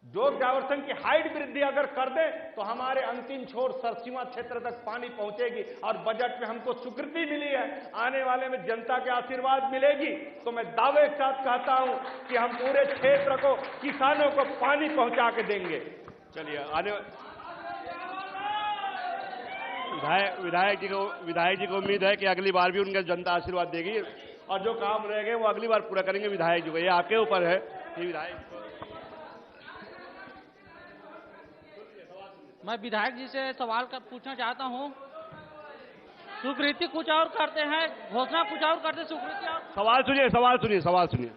जोग डायवर्सन की हाइट वृद्धि अगर कर दे तो हमारे अंतिम छोर सरसीमा क्षेत्र तक पानी पहुंचेगी। और बजट में हमको स्वीकृति मिली है, आने वाले में जनता के आशीर्वाद मिलेगी तो मैं दावे के साथ कहता हूं कि हम पूरे क्षेत्र को, किसानों को पानी पहुंचा के देंगे। चलिए विधायक जी को उम्मीद है कि अगली बार भी उनका जनता आशीर्वाद देगी और जो काम रह गए वो अगली बार पूरा करेंगे विधायक जी को। ये आपके ऊपर है कि विधायक। मैं विधायक जी से सवाल पूछना चाहता हूं। स्वीकृति कुछ और करते हैं, घोषणा कुछ और करते, स्वीकृति और। सवाल सुनिए।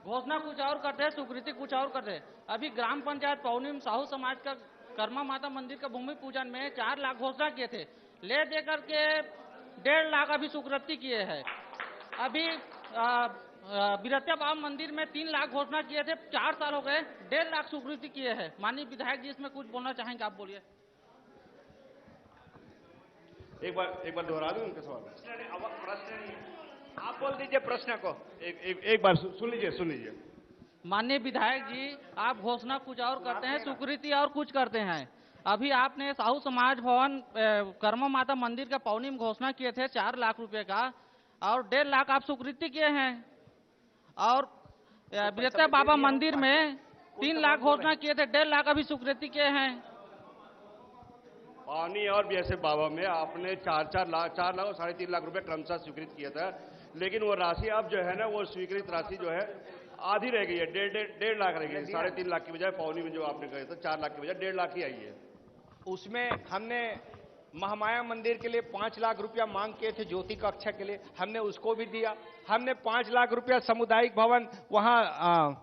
घोषणा कुछ और करते हैं, स्वीकृति कुछ और करते हैं। अभी ग्राम पंचायत पौनी में साहू समाज का कर्मा माता मंदिर का भूमि पूजन में 4 लाख घोषणा किए थे, ले दे करके 1.5 लाख अभी स्वीकृति किए हैं। अभी बिरतिया बाबा मंदिर में 3 लाख घोषणा किए थे, 4 साल हो गए, 1.5 लाख स्वीकृति किए हैं। माननीय विधायक जी इसमें कुछ बोलना चाहेंगे, आप बोलिए। एक बार दोहरा दूं उनका सवाल। प्रश्न आप बोल दीजिए प्रश्न को। एक बार सुन लीजिए। माननीय विधायक जी, आप घोषणा कुछ और करते हैं, स्वीकृति और कुछ करते हैं। अभी आपने साहू समाज भवन कर्मा माता मंदिर का पौनी में घोषणा किए थे 4 लाख रुपए का, और 1.5 लाख आप स्वीकृति किए हैं। और बिरतिया बाबा मंदिर में 3 लाख घोषणा किए थे, 1.5 लाख अभी स्वीकृति किए हैं। पानी और बीएसएफ बाबा में आपने 4 लाख और 3.5 लाख रुपए क्रमशः स्वीकृत किया था, लेकिन वो राशि अब जो है ना, वो स्वीकृत राशि जो है आधी रह गई है, 1.5 लाख रह गई है। 3.5 लाख की बजाय पौनी में जो आपने कहा था 4 लाख की बजाय 1.5 लाख ही आई है। उसमें हमने महामाया मंदिर के लिए 5 लाख रुपया मांग किए थे, ज्योति कक्षा के लिए, हमने उसको भी दिया। हमने 5 लाख रुपया सामुदायिक भवन वहां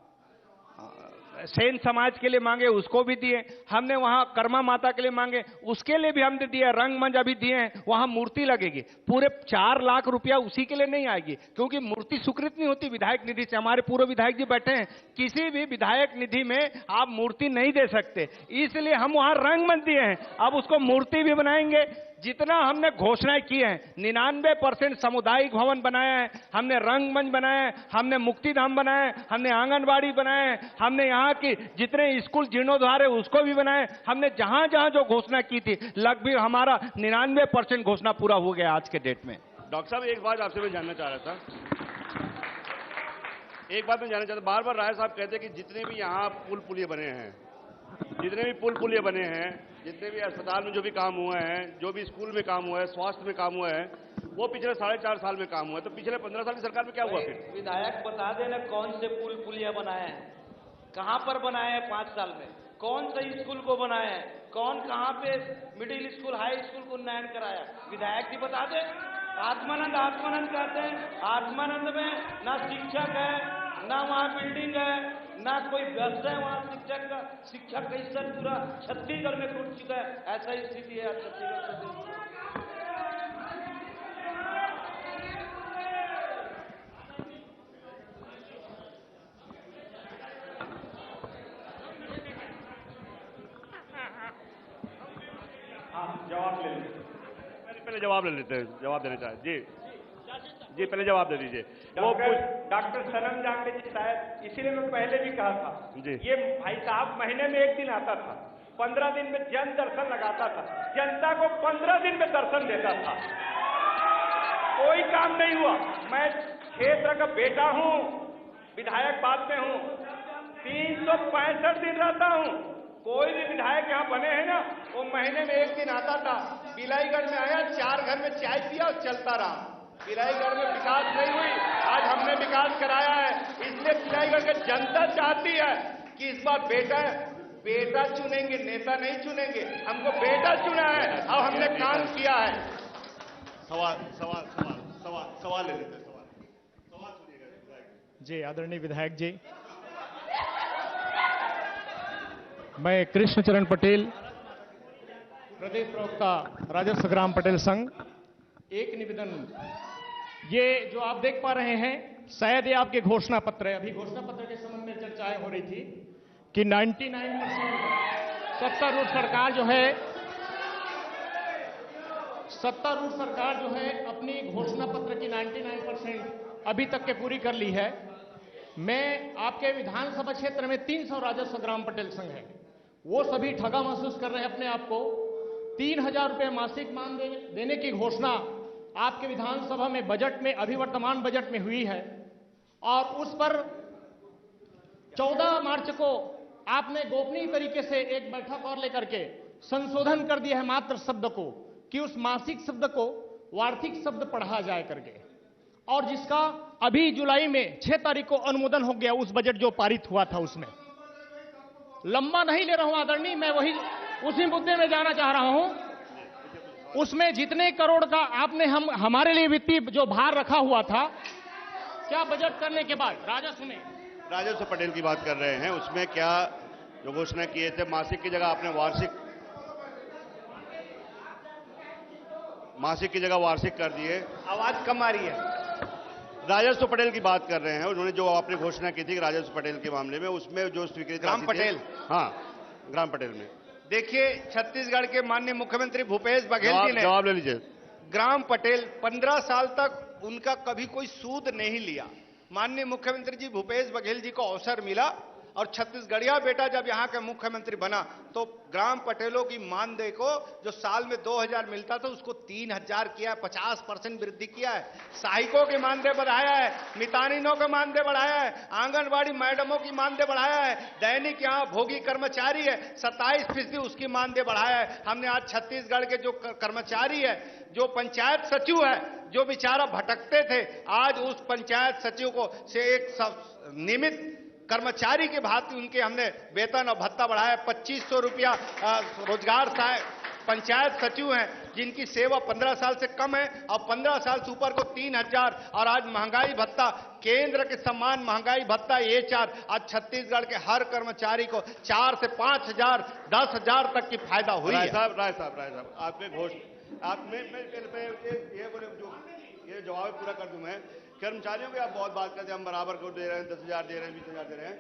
सेन समाज के लिए मांगे, उसको भी दिए। हमने वहां कर्मा माता के लिए मांगे, उसके लिए भी हमने दिया। रंगमंच अभी दिए हैं, वहां मूर्ति लगेगी। पूरे 4 लाख रुपया उसी के लिए नहीं आएगी, क्योंकि मूर्ति स्वीकृत नहीं होती विधायक निधि से। हमारे पूर्व विधायक जी बैठे हैं, किसी भी विधायक निधि में आप मूर्ति नहीं दे सकते, इसलिए हम वहां रंगमंच दिए हैं। अब उसको मूर्ति भी बनाएंगे। जितना हमने घोषणाएं की हैं, 99% सामुदायिक भवन बनाया है, हमने रंगमंच बनाया है, हमने मुक्तिधाम बनाया है, हमने आंगनबाड़ी बनाया है, हमने यहाँ की जितने स्कूल जीर्णोद्धार है उसको भी बनाया है। हमने जहां जहां जो घोषणा की थी, लगभग हमारा 99% घोषणा पूरा हो गया आज के डेट में। डॉक्टर साहब, एक बात आपसे मैं जानना चाह रहा था। बार बार राय साहब कहते हैं कि जितने भी यहाँ पुल पुलिये बने हैं, जितने भी अस्पताल में जो भी काम हुए हैं, जो भी स्कूल में काम हुआ है, स्वास्थ्य में काम हुआ है, वो पिछले 4.5 साल में काम हुआ है। तो पिछले 15 साल की सरकार में क्या हुआ फिर? विधायक बता देना कौन से पुल पुलिया बनाए हैं, कहां पर बनाए हैं 5 साल में, कौन से स्कूल को बनाए हैं, कौन कहां पे मिडिल स्कूल हाई स्कूल को उन्नयन कराया, विधायक जी बता दे। आत्मानंद कहते हैं, आत्मानंद में ना शिक्षक है, ना वहां बिल्डिंग है, ना कोई व्यवसाय वहां शिक्षक का स्तर पूरा छत्तीसगढ़ में टूट चुका है। ऐसा ही स्थिति है छत्तीसगढ़ से। जवाब ले लीजिए, पहले जवाब ले लेते हैं, जवाब देना चाहे जी पहले जवाब दे दीजिए। वो डॉक्टर सरन जांगड़े जी शायद, इसीलिए मैं पहले भी कहा था जी, ये भाई साहब महीने में 1 दिन आता था, 15 दिन में जन दर्शन लगाता था, जनता को 15 दिन में दर्शन देता था, कोई काम नहीं हुआ। मैं क्षेत्र का बेटा हूं, विधायक बाद में हूं, 365 दिन रहता हूं। कोई भी विधायक यहाँ बने हैं ना, वो महीने में 1 दिन आता था। बिलाईगढ़ में आया, 4 घर में चाय पिया और चलता रहा। बिलाईगढ़ में विकास नहीं हुई, आज हमने विकास कराया है। इसलिए बिलाईगढ़ की जनता चाहती है कि इस बार बेटा चुनेंगे, नेता नहीं चुनेंगे। हमको बेटा चुना है और हमने काम किया है। सवाल ले लेते हैं। सवाल सुनिएगा जी। आदरणीय विधायक जी, मैं कृष्णचरण पटेल, प्रदेश प्रवक्ता राजस्व ग्राम पटेल संघ, एक निवेदन। ये जो आप देख पा रहे हैं, शायद ये आपके घोषणा पत्र है। अभी घोषणा पत्र के संबंध में चर्चाएं हो रही थी कि 99% सत्तारूढ़ सरकार जो है अपनी घोषणा पत्र की 99% अभी तक के पूरी कर ली है। मैं आपके विधानसभा क्षेत्र में 300 राजस्व ग्राम पटेल संघ है, वो सभी ठगा महसूस कर रहे हैं अपने आप को। 3000 रुपये मासिक मान देने की घोषणा आपके विधानसभा में बजट में, अभी वर्तमान बजट में हुई है, और उस पर 14 मार्च को आपने गोपनीय तरीके से एक बैठक और लेकर के संशोधन कर दिया है मात्र शब्द को। कि उस मासिक शब्द को वार्षिक शब्द पढ़ा जाए करके, और जिसका अभी जुलाई में 6 तारीख को अनुमोदन हो गया उस बजट जो पारित हुआ था। उसमें लंबा नहीं ले रहा हूं आदरणीय, मैं वही उसी मुद्दे में जाना चाह रहा हूं। उसमें जितने करोड़ का आपने हमारे लिए वित्तीय जो भार रखा हुआ था, क्या बजट करने के बाद राजस्व पटेल की बात कर रहे हैं, उसमें क्या जो घोषणा किए थे मासिक की जगह आपने मासिक की जगह वार्षिक कर दिए। आवाज कम आ रही है। राजस्व पटेल की बात कर रहे हैं, उन्होंने जो आपने घोषणा की थी राजस्व पटेल के मामले में, उसमें जो स्वीकृति ग्राम पटेल, हाँ ग्राम पटेल में देखिए, छत्तीसगढ़ के माननीय मुख्यमंत्री भूपेश बघेल जी ने जवाब ले लीजिए। ग्राम पटेल 15 साल तक उनका कभी कोई सूद नहीं लिया। माननीय मुख्यमंत्री जी भूपेश बघेल जी को अवसर मिला और छत्तीसगढ़िया बेटा जब यहाँ के मुख्यमंत्री बना तो ग्राम पटेलों की मानदेय को जो साल में 2000 मिलता था उसको 3000 किया है, 50% वृद्धि किया है। सहायकों की मानदेय बढ़ाया है, मितानिनों का मानदेय बढ़ाया है, आंगनबाड़ी मैडमों की मानदेय बढ़ाया है, दैनिक यहाँ भोगी कर्मचारी है 27% उसकी मानदेय बढ़ाया है। हमने आज छत्तीसगढ़ के जो कर्मचारी है, जो पंचायत सचिव है, जो बेचारा भटकते थे, आज उस पंचायत सचिव को से एक नियमित कर्मचारी के भांति उनके हमने वेतन और भत्ता बढ़ाया। 2500 रुपया रोजगार सहायक पंचायत सचिव हैं जिनकी सेवा 15 साल से कम है और 15 साल से ऊपर को 3000। और आज महंगाई भत्ता, केंद्र के समान महंगाई भत्ता A4 आज छत्तीसगढ़ के हर कर्मचारी को 4 से 5000 10,000 तक की फायदा हुई है। राय साहब आपके घोषणा ये जवाब पूरा कर दूं मैं। कर्मचारियों की आप बहुत बात करते हैं, हम बराबर को दे रहे हैं, 10,000 दे रहे हैं, 20,000 दे रहे हैं।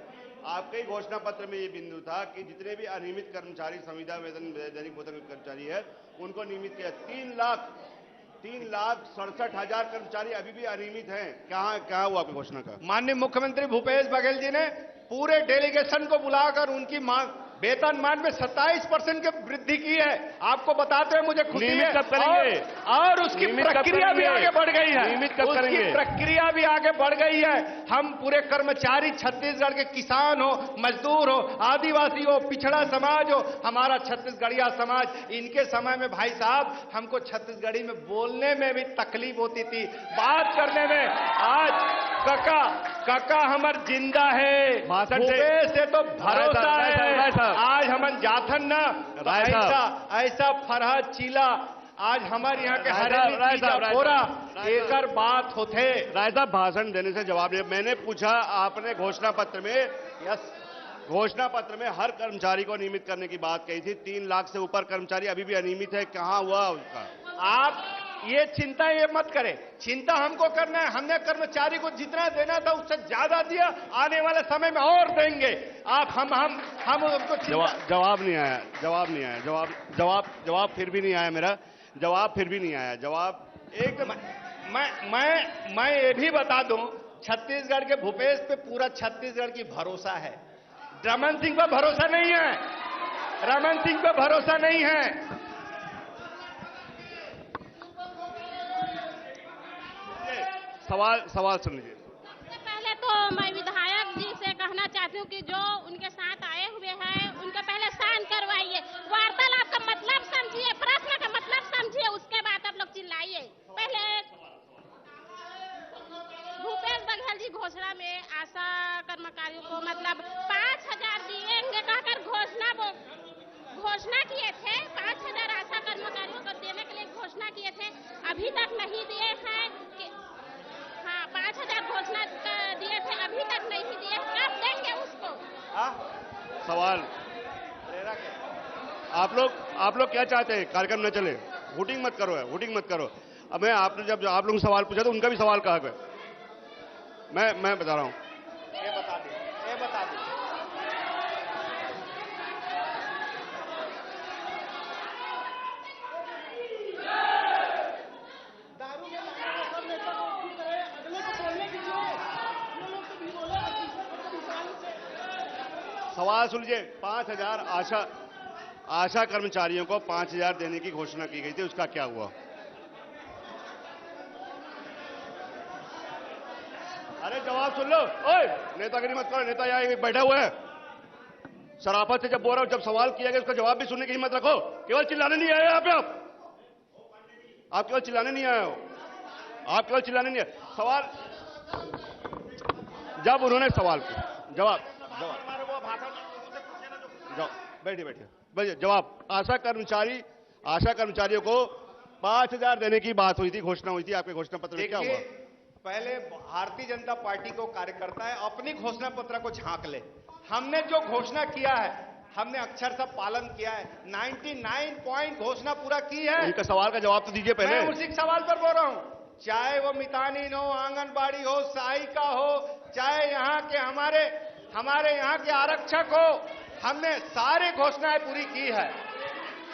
आपके ही घोषणा पत्र में ये बिंदु था कि जितने भी अनियमित कर्मचारी, संविदा वेतन दैनिक वेतन कर्मचारी है उनको नियमित किया। 3,67,000 कर्मचारी अभी भी अनियमित हैं। क्या हुआ आपकी घोषणा का? माननीय मुख्यमंत्री भूपेश बघेल जी ने पूरे डेलीगेशन को बुलाकर उनकी वेतन मान में 27% की वृद्धि की है। आपको बताते हुए मुझे खुशी है। कब करेंगे? और उसकी प्रक्रिया भी आगे बढ़ गई है। उसकी प्रक्रिया भी आगे बढ़ गई है। हम पूरे कर्मचारी, छत्तीसगढ़ के किसान हो, मजदूर हो, आदिवासी हो, पिछड़ा समाज हो, हमारा छत्तीसगढ़िया समाज, इनके समय में भाई साहब हमको छत्तीसगढ़ी में बोलने में भी तकलीफ होती थी, बात करने में। आज काका हमर जिंदा है, भूपेश से तो भरोसा है। आज हमन जाथन ना ऐसा फरहद चीला आज हमारे यहाँ के एकर बात होते। राय साहब भाषण देने से जवाब दिया। मैंने पूछा, आपने घोषणा पत्र में हर कर्मचारी को नियमित करने की बात कही थी। 3 लाख से ऊपर कर्मचारी अभी भी अनियमित है, कहां हुआ उसका? आप ये चिंता ये मत करें, चिंता हमको करना है। हमने कर्मचारी को जितना देना था उससे ज्यादा दिया, आने वाले समय में और देंगे। आप हम उनको जवाब नहीं आया, जवाब फिर भी नहीं आया। मेरा जवाब फिर भी नहीं आया। जवाब एक मैं ये भी बता दूं, छत्तीसगढ़ के भूपेश पे पूरा छत्तीसगढ़ की भरोसा है। रमन सिंह पर भरोसा नहीं है, रमन सिंह पर भरोसा नहीं है। सवाल सुन लीजिए। सबसे पहले तो मैं विधायक जी से कहना चाहती हूँ कि जो उनके साथ आए हुए हैं उनका पहले शांत करवाइए, वार्तालाप का मतलब समझिए, प्रश्न का मतलब समझिए, उसके बाद आप लोग चिल्लाइए। पहले भूपेश बघेल जी घोषणा में आशा कर्मचारियों को मतलब 5000 दिएंगे कहकर घोषणा किए थे। 5000 आशा कर्मचारियों को देने के लिए घोषणा किए थे, अभी तक नहीं दिए हैं। 5000 घोषणा दिए थे, अभी तक नहीं दिए, कब देंगे उसको? सवाल आप लोग क्या चाहते हैं? कार्यक्रम न चले, वोटिंग मत करो। अब मैं आपने जब आप लोगों ने सवाल पूछा तो उनका भी सवाल कहा है। मैं बता रहा हूं। ये बता दे। सवाल सुन लीजिए। 5000 आशा कर्मचारियों को 5000 देने की घोषणा की गई थी, उसका क्या हुआ? अरे जवाब सुन लो। ओए नेतागिरी मत करो, नेता यहाँ बैठा हुआ है। शराफत से जब बोल रहा हूं, जब सवाल किया गया उसका जवाब भी सुनने की हिम्मत रखो, केवल चिल्लाने नहीं आए यहाँ पे आप। आप केवल चिल्लाने नहीं आए हो, आप केवल चिल्लाने नहीं आए। सवाल जब उन्होंने सवाल किया, जवाब बैठिए बैठिए जवाब। आशा कर्मचारियों को 5,000 देने की बात हुई थी, घोषणा हुई थी, आपके घोषणा पत्र में क्या हुआ? पहले भारतीय जनता पार्टी को कार्यकर्ता है अपनी घोषणा पत्र को झांक ले। हमने जो घोषणा किया है हमने अक्षर से पालन किया है। 99 पॉइंट घोषणा पूरा की है। उनका सवाल का जवाब तो दीजिए पहले। मैं उसी सवाल पर बोल रहा हूं, चाहे वो मितानिन हो, आंगनबाड़ी हो, सहायिका हो, चाहे यहाँ के हमारे यहाँ के आरक्षक हो, हमने सारी घोषणाएं पूरी की है।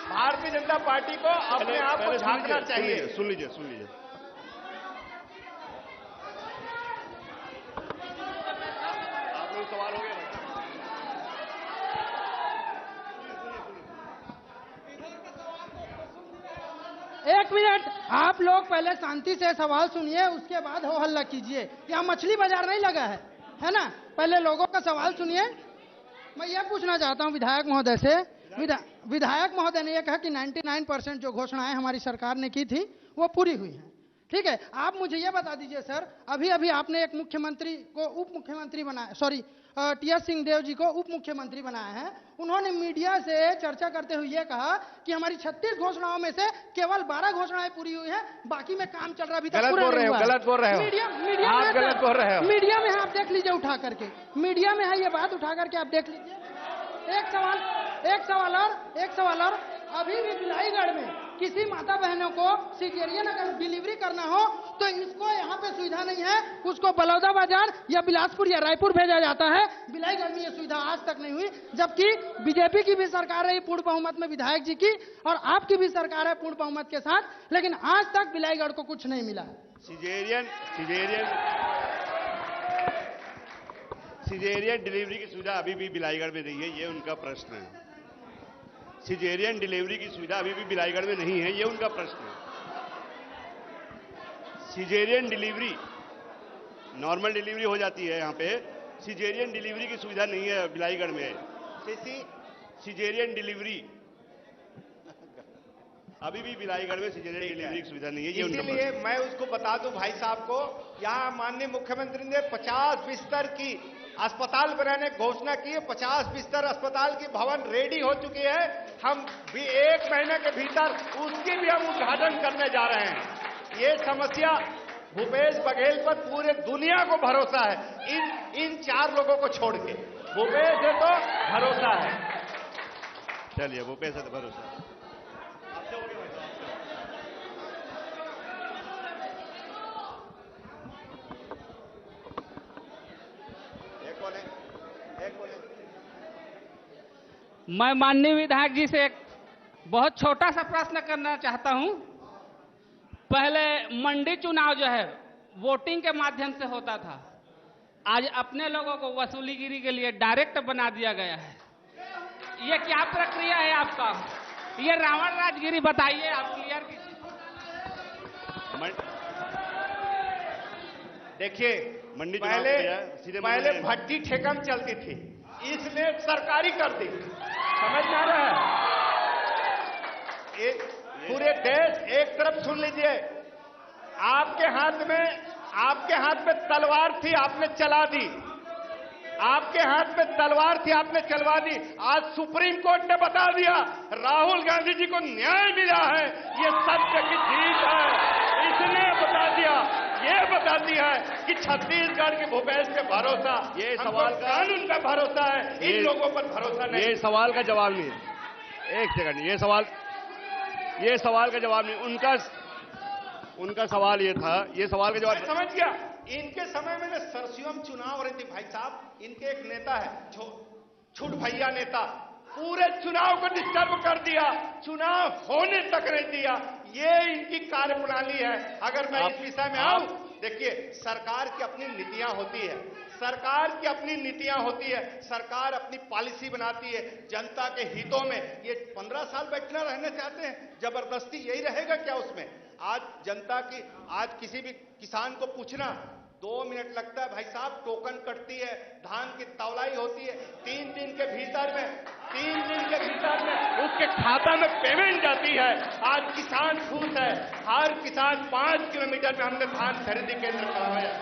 भारतीय जनता पार्टी को अपने आप को झांकना चाहिए। सुन लीजिए आप लोग सवाल हो गया। एक मिनट, आप लोग पहले शांति से सवाल सुनिए, उसके बाद हो हल्ला कीजिए। यहाँ मछली बाजार नहीं लगा है ना? पहले लोगों का सवाल सुनिए। मैं ये पूछना चाहता हूँ विधायक महोदय से, विधायक महोदय ने यह कहा कि 99% जो घोषणाएं हमारी सरकार ने की थी वो पूरी हुई हैं, ठीक है। आप मुझे ये बता दीजिए सर, अभी आपने एक मुख्यमंत्री को उप मुख्यमंत्री बनाया, सॉरी टी.एस. सिंहदेव जी को उप मुख्यमंत्री बनाया है। उन्होंने मीडिया से चर्चा करते हुए ये कहा कि हमारी 36 घोषणाओं में से केवल 12 घोषणाएं पूरी हुई हैं, बाकी में काम चल रहा है, अभी तक गलत बोल रहे हो। मीडिया आप गलत बोल रहे हो। मीडिया में आप देख लीजिए उठा करके, मीडिया में है ये बात, उठा करके आप देख लीजिए। एक सवाल और, अभी भी बिलाईगढ़ में किसी माता बहनों को सिजेरियन अगर डिलीवरी करना हो तो इसको यहाँ पे सुविधा नहीं है, उसको बलौदाबाजार या बिलासपुर या रायपुर भेजा जाता है। बिलाईगढ़ में ये सुविधा आज तक नहीं हुई, जबकि बीजेपी की भी सरकार रही पूर्ण बहुमत में विधायक जी की, और आपकी भी सरकार है पूर्ण बहुमत के साथ, लेकिन आज तक बिलाईगढ़ को कुछ नहीं मिला। सिजेरियन डिलीवरी की सुविधा अभी भी बिलाईगढ़ में नहीं है, ये उनका प्रश्न है। सिजेरियन डिलीवरी की सुविधा अभी भी बिलाईगढ़ में नहीं है, ये उनका प्रश्न है। सिजेरियन डिलीवरी, नॉर्मल डिलीवरी हो जाती है यहाँ पे, सिजेरियन डिलीवरी की सुविधा नहीं है बिलाईगढ़ में। सिजेरियन डिलीवरी अभी भी बिलाईगढ़ में सिजेरियन डिलीवरी की सुविधा नहीं है, ये उनका प्रश्न है। इसलिए मैं उसको बता दूं भाई साहब को, यहाँ माननीय मुख्यमंत्री ने 50 बिस्तर की अस्पताल बनाने की घोषणा की है। 50 बिस्तर अस्पताल की भवन रेडी हो चुकी है। हम भी 1 महीने के भीतर उसकी भी हम उद्घाटन करने जा रहे हैं। ये समस्या भूपेश बघेल पर पूरे दुनिया को भरोसा है, इन 4 लोगों को छोड़ के। भूपेश से तो भरोसा है। चलिए, भूपेश से तो भरोसा है। मैं माननीय विधायक जी से एक बहुत छोटा सा प्रश्न करना चाहता हूं। पहले मंडी चुनाव जो है वोटिंग के माध्यम से होता था, आज अपने लोगों को वसूलीगिरी के लिए डायरेक्ट बना दिया गया है। ये क्या प्रक्रिया है आपका? ये रावण राजगिरी बताइए, आप क्लियर कीजिए। देखिए, पहले भट्टी ठेकम चलती थी, इसने सरकारी कर दी, समझ में आ रहा है? पूरे देश एक तरफ सुन लीजिए, आपके हाथ में तलवार थी, आपने चला दी। आपके हाथ में तलवार थी, आपने चलवा दी। आज सुप्रीम कोर्ट ने बता दिया राहुल गांधी जी को न्याय मिला है, ये सत्य की जीत है। इसने बता दिया, ये बताती है कि छत्तीसगढ़ के भूपेश पे भरोसा, ये सवाल का कानून पे भरोसा है, इन लोगों पर भरोसा नहीं। ये सवाल का जवाब नहीं है। एक सेकंड, ये सवाल का जवाब नहीं। उनका सवाल ये था, ये सवाल का जवाब समझ गया। इनके समय में सरसियम चुनाव हो रही थी भाई साहब, इनके एक नेता है छुट भैया नेता, पूरे चुनाव को डिस्टर्ब कर दिया, चुनाव होने तक नहीं दिया। ये इनकी कार्यप्रणाली है। अगर मैं इस विषय में आऊं, देखिए, सरकार की अपनी नीतियां होती है, सरकार अपनी पॉलिसी बनाती है जनता के हितों में। ये 15 साल बैठना रहना चाहते हैं, जबरदस्ती यही रहेगा क्या उसमें? आज किसी भी किसान को पूछना 2 मिनट लगता है भाई साहब, टोकन कटती है, धान की तौलाई होती है, 3 दिन के भीतर में 3 दिन के भीतर में उसके खाता में पेमेंट जाती है। आज किसान खुश है। हर किसान 5 किलोमीटर में हमने धान खरीदी केंद्र कराया।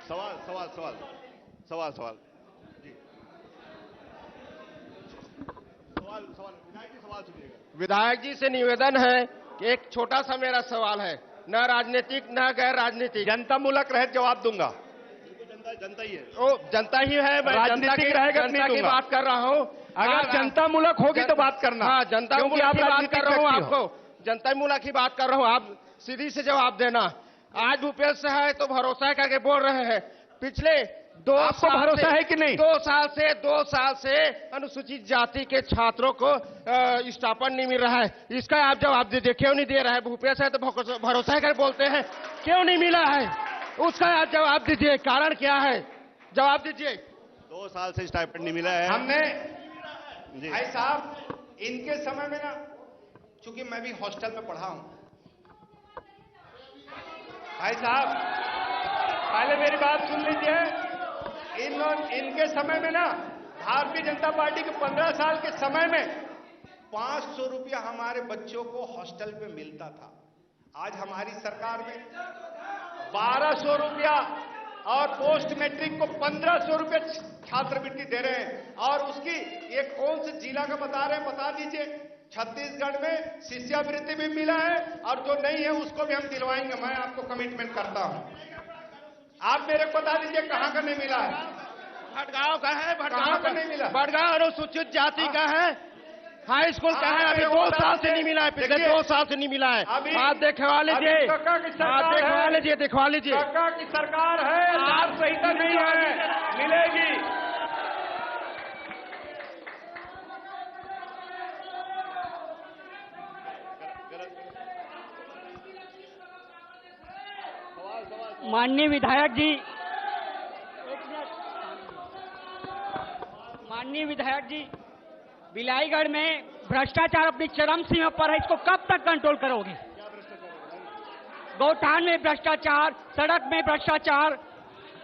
सवाल सवाल सवाल सवाल सवाल जी सवाल सवाल विधायक जी सवाल सुनिएगा। विधायक जी से निवेदन है कि एक छोटा सा मेरा सवाल है, न राजनीतिक न गैर राजनीतिक, जनता मूलक रहे जवाब दूंगा। जनता ही है। ओ जनता ही है, मैं राजनीतिक रहेगा तो जनता नहीं की दूंगा। बात कर रहा हूँ। अगर जनता मूलक होगी तो बात करना। हाँ, जनता क्योंकि मूलक आप की बात राजनीतिक कर रहा हूँ, व्यक्ति हो। आपको जनता मूलक की बात कर रहा हूँ, आप सीधी से जवाब देना। आज भूपेश है तो भरोसा करके बोल रहे हैं, पिछले 2 आपको साल भरोसा से- है कि नहीं? 2 साल से अनुसूचित जाति के छात्रों को स्टाइपेंड नहीं मिल रहा है। इसका आप जवाब दीजिए, क्यों नहीं दे रहा है? भूपेश है तो भरोसा कर बोलते हैं, क्यों नहीं मिला है? उसका आप जवाब दीजिए, कारण क्या है? जवाब दीजिए। 2 साल से स्टाइपेंड नहीं मिला है। हमने जी भाई साहब इनके समय में ना, चूंकि मैं भी हॉस्टल में पढ़ा हूं भाई साहब, पहले मेरी बात सुन लीजिए। इनके समय में ना, भारतीय जनता पार्टी के 15 साल के समय में 500 रुपया हमारे बच्चों को हॉस्टल पे मिलता था। आज हमारी सरकार में 1200 रुपया और पोस्ट मैट्रिक को 1500 रुपये छात्रवृत्ति दे रहे हैं। और उसकी ये कौन से जिला का बता रहे हैं, बता दीजिए। छत्तीसगढ़ में शिष्यवृत्ति भी मिला है और जो नहीं है उसको भी हम दिलवाएंगे। मैं आपको कमिटमेंट करता हूं। आप मेरे को बता दीजिए कहां का नहीं मिला है। भटगांव का है, कहां का नहीं मिला? भटगांव अनुसूचित जाति का है, हाई स्कूल का है। अभी 2 साल से नहीं मिला है, पिछले 2 साल से नहीं मिला है। आप देखवा लीजिए, दिखवा लीजिए। काका की सरकार है, लाभ संहिता नहीं है, मिलेगी। माननीय विधायक जी, माननीय विधायक जी, बिलाईगढ़ में भ्रष्टाचार अपनी चरम सीमा पर है, इसको कब तक कंट्रोल करोगे? गौठान में भ्रष्टाचार, सड़क में भ्रष्टाचार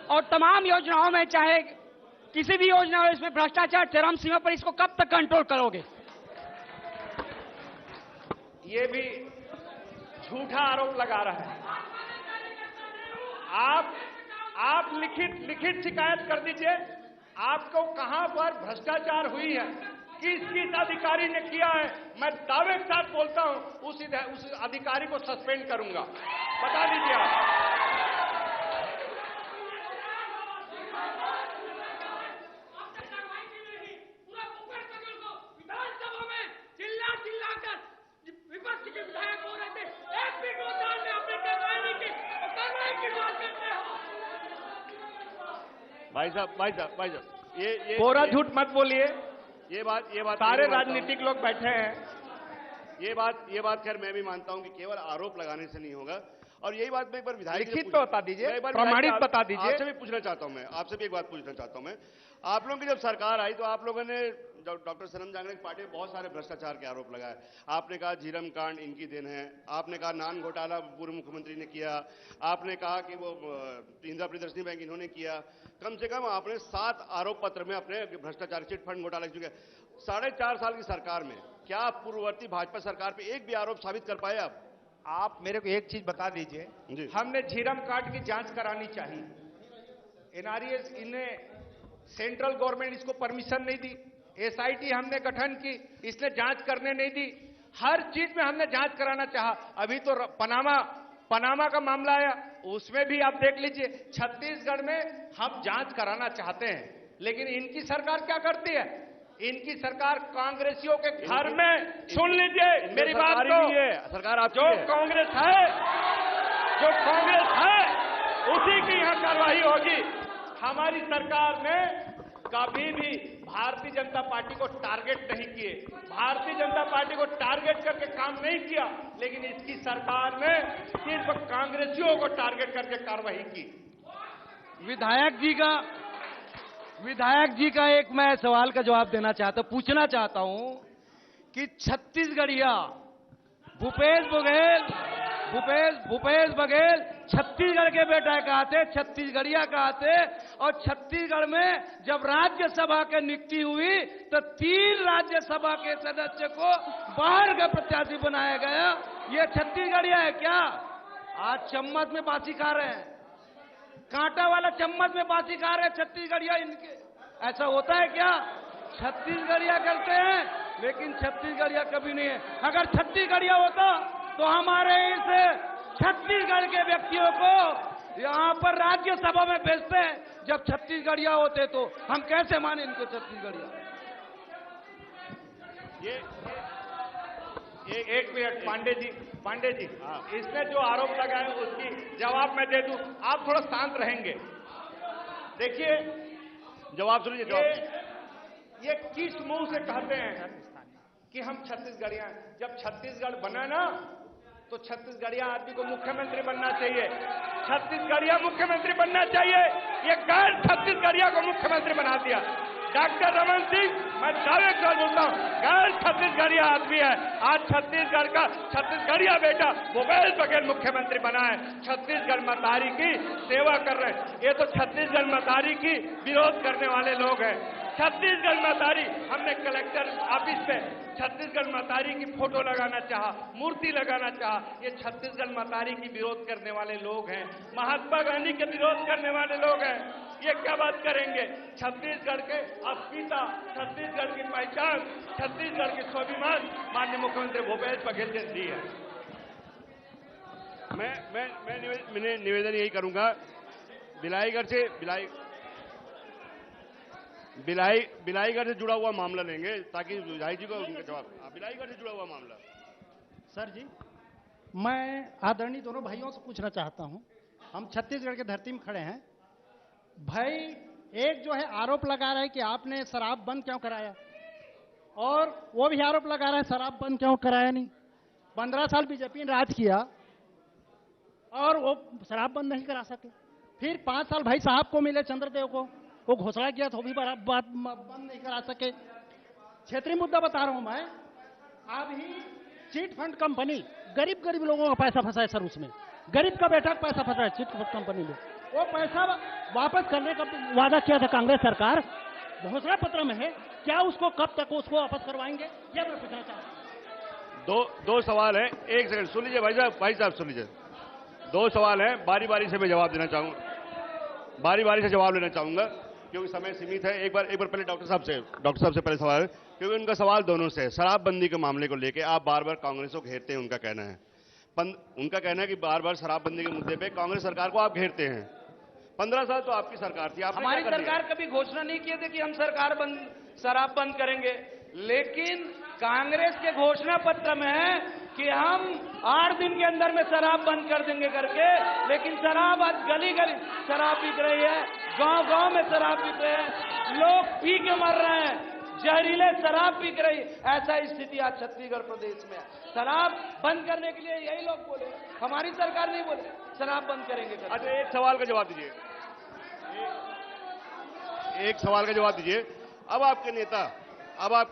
और तमाम योजनाओं में, चाहे किसी भी योजना हो, इसमें भ्रष्टाचार चरम सीमा पर, इसको कब तक कंट्रोल करोगे? ये भी झूठा आरोप लगा रहा है। आप लिखित शिकायत कर दीजिए। आपको कहां पर भ्रष्टाचार हुई है, किस अधिकारी ने किया है, मैं दावे के साथ बोलता हूं उस अधिकारी को सस्पेंड करूंगा। बता दीजिए आप। विपक्ष के विधायक हो रहे थे, एक भी गोदान में आपने कार्रवाई नहीं की, और कार्रवाई की बात करते हो। भाई साहब ये पूरा झूठ मत बोलिए। ये बात सारे राजनीतिक लोग बैठे हैं। ये बात खैर मैं भी मानता हूं कि केवल आरोप लगाने से नहीं होगा। और यही बात मैं एक बार विधायक लिखित तो बता दीजिए, प्रमाणित बता दीजिए। आपसे भी पूछना चाहता हूं मैं, आपसे भी एक बात पूछना चाहता हूं मैं। आप लोगों की जब सरकार आई तो आप लोगों ने डॉक्टर सनम जांगड़े की पार्टी में बहुत सारे भ्रष्टाचार के आरोप लगाए। आपने कहा झीरम कांड इनकी देन है, आपने कहा नान घोटाला पूर्व मुख्यमंत्री ने किया, आपने कहा कि वो इंदिरा प्रियदर्शनी बैंक इन्होंने किया। कम से कम आपने 7 आरोप पत्र में अपने भ्रष्टाचार चिट फंड घोटाला चुके। 4.5 साल की सरकार में क्या आप पूर्ववर्ती भाजपा सरकार पे एक भी आरोप साबित कर पाए? आप मेरे को एक चीज बता दीजिए, हमने झीरम कांड की जांच करानी चाहिए। एनआरएस इन्हें सेंट्रल गवर्नमेंट इसको परमिशन नहीं दी। एसआईटी हमने गठन की, इसने जांच करने नहीं दी। हर चीज में हमने जांच कराना चाहा। अभी तो पनामा का मामला आया, उसमें भी आप देख लीजिए। छत्तीसगढ़ में हम जांच कराना चाहते हैं, लेकिन इनकी सरकार क्या करती है? इनकी सरकार कांग्रेसियों के घर में, सुन लीजिए मेरी बात को, सरकार जो कांग्रेस है उसी की यहां कार्रवाई होगी। हमारी सरकार ने कभी भी भारतीय जनता पार्टी को टारगेट नहीं किए, भारतीय जनता पार्टी को टारगेट करके काम नहीं किया, लेकिन इसकी सरकार ने सिर्फ कांग्रेसियों को टारगेट करके कार्रवाई की। विधायक जी का एक मैं सवाल का जवाब देना चाहता हूं, पूछना चाहता हूं कि छत्तीसगढ़िया भूपेश बघेल छत्तीसगढ़ के बेटा कहते, छत्तीसगढ़िया कहते। और छत्तीसगढ़ में जब राज्यसभा की नियुक्ति हुई तो 3 राज्यसभा के सदस्य को बाहर का प्रत्याशी बनाया गया। ये छत्तीसगढ़िया है क्या? आज चम्मच में बासी खा रहे हैं, कांटा वाला चम्मच में बासी खा रहे हैं छत्तीसगढ़िया इनके। ऐसा होता है क्या? छत्तीसगढ़िया करते हैं, लेकिन छत्तीसगढ़िया कभी नहीं है। अगर छत्तीसगढ़िया होता तो हमारे इस छत्तीसगढ़ के व्यक्तियों को यहाँ पर राज्यसभा में भेजते हैं। जब छत्तीसगढ़िया होते तो हम कैसे माने इनको छत्तीसगढ़िया? एक मिनट पांडे जी, इसने जो आरोप लगाए उसकी जवाब मैं दे दूं, आप थोड़ा शांत रहेंगे। देखिए, जवाब सुनिए। ये किस मुंह से कहते हैं कि हम छत्तीसगढ़िया हैं? जब छत्तीसगढ़ बना ना तो छत्तीसगढ़िया आदमी को मुख्यमंत्री बनना चाहिए। छत्तीसगढ़िया मुख्यमंत्री बनना चाहिए। ये गैर छत्तीसगढ़िया को मुख्यमंत्री बना दिया। डॉक्टर रमन सिंह, मैं दावे के साथ बोलता हूं, गैर छत्तीसगढ़िया आदमी है। आज छत्तीसगढ़ का छत्तीसगढ़िया बेटा भूपेश बघेल मुख्यमंत्री बना है। छत्तीसगढ़ मतारी की सेवा कर रहे हैं। ये तो छत्तीसगढ़ मतारी की विरोध करने वाले लोग हैं। छत्तीसगढ़ मतारी, हमने कलेक्टर ऑफिस पे छत्तीसगढ़ मतारी की फोटो लगाना चाहा, मूर्ति लगाना चाहा। ये छत्तीसगढ़ मतारी की विरोध करने वाले लोग हैं, महात्मा गांधी के विरोध करने वाले लोग हैं। ये क्या बात करेंगे? छत्तीसगढ़ के अस्मिता, छत्तीसगढ़ की पहचान, छत्तीसगढ़ की स्वाभिमान माननीय मुख्यमंत्री भूपेश बघेल ने दी है। मैं निवेदन यही करूंगा, बिलाईगढ़ से जुड़ा हुआ मामला लेंगे ताकि विधायक जी को उनका जवाब। बिलाईगढ़ से जुड़ा हुआ मामला। सर जी, मैं आदरणीय दोनों भाइयों से पूछना चाहता हूं। हम छत्तीसगढ़ की धरती में खड़े हैं। भाई एक जो है आरोप लगा रहा है कि आपने शराब बंद क्यों कराया, और वो भी आरोप लगा रहा है शराब बंद क्यों कराया नहीं। 15 साल बीजेपी ने राज किया और वो शराब बंद नहीं करा सके। फिर 5 साल भाई साहब को मिले, चंद्रदेव को, वो घोषणा किया तो भी बात बंद नहीं करा सके। क्षेत्रीय मुद्दा बता रहा हूं मैं। अभी चिट फंड कंपनी गरीब लोगों का पैसा फंसा है सर, उसमें गरीब का बेटा का पैसा फंसा है चिट फंड कंपनी में। वो पैसा वापस करने का वादा किया था कांग्रेस सरकार, घोषणा पत्र में है। क्या उसको कब तक उसको वापस करवाएंगे, यह मैं पूछना चाहता हूं। दो सवाल है, एक सेकंड सुन लीजिए भाई साहब सुन लीजिए। 2 सवाल है, बारी बारी से मैं जवाब देना चाहूंगा, बारी बारी से जवाब लेना चाहूंगा क्योंकि समय सीमित है। एक बार पहले डॉक्टर साहब से पहले सवाल, क्योंकि उनका सवाल दोनों से है। शराबबंदी के मामले को लेकर आप बार बार कांग्रेस को घेरते हैं, उनका कहना है। उनका कहना है कि बार बार शराबबंदी के मुद्दे पे कांग्रेस सरकार को आप घेरते हैं। 15 साल तो आपकी सरकार थी, हमारी सरकार कभी घोषणा नहीं किए थे कि हम शराब बंद करेंगे, लेकिन कांग्रेस के घोषणा पत्र में है कि हम 8 दिन के अंदर में शराब बंद कर देंगे करके। लेकिन शराब आज गली गली शराब बिक रही है, गांव में शराब बिक रहे हैं, लोग पी के मर रहे हैं, जहरीले शराब बिक रही। ऐसा स्थिति आज छत्तीसगढ़ प्रदेश में है। शराब बंद करने के लिए यही लोग बोले, हमारी सरकार नहीं बोले शराब बंद करेंगे। अच्छा, एक सवाल का जवाब दीजिए, एक सवाल का जवाब दीजिए। अब आपके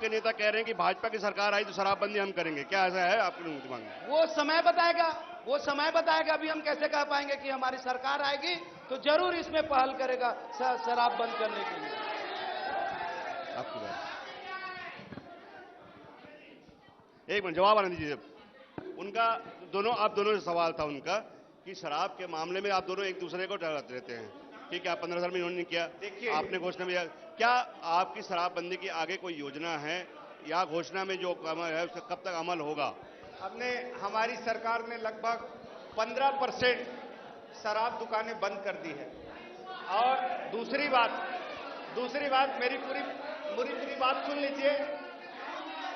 नेता कह रहे हैं कि भाजपा की सरकार आई तो शराबबंदी हम करेंगे, क्या ऐसा है आपके दिमाग में? वो समय बताएगा। अभी हम कैसे कह पाएंगे कि हमारी सरकार आएगी तो जरूर इसमें पहल करेगा शराब बंद करने के लिए। आपकी बात, एक मिनट जवाब आने दीजिए उनका। आप दोनों से सवाल था उनका कि शराब के मामले में आप दोनों एक दूसरे को डराते रहते हैं। ठीक है, आप 15 साल में इन्होंने किया, देखिए आपने घोषणा में, क्या आपकी शराबबंदी की आगे कोई योजना है या घोषणा में जो अमल है उसका कब तक अमल होगा? हमारी सरकार ने लगभग 15% शराब दुकानें बंद कर दी है। और दूसरी बात मेरी पूरी बात सुन लीजिए।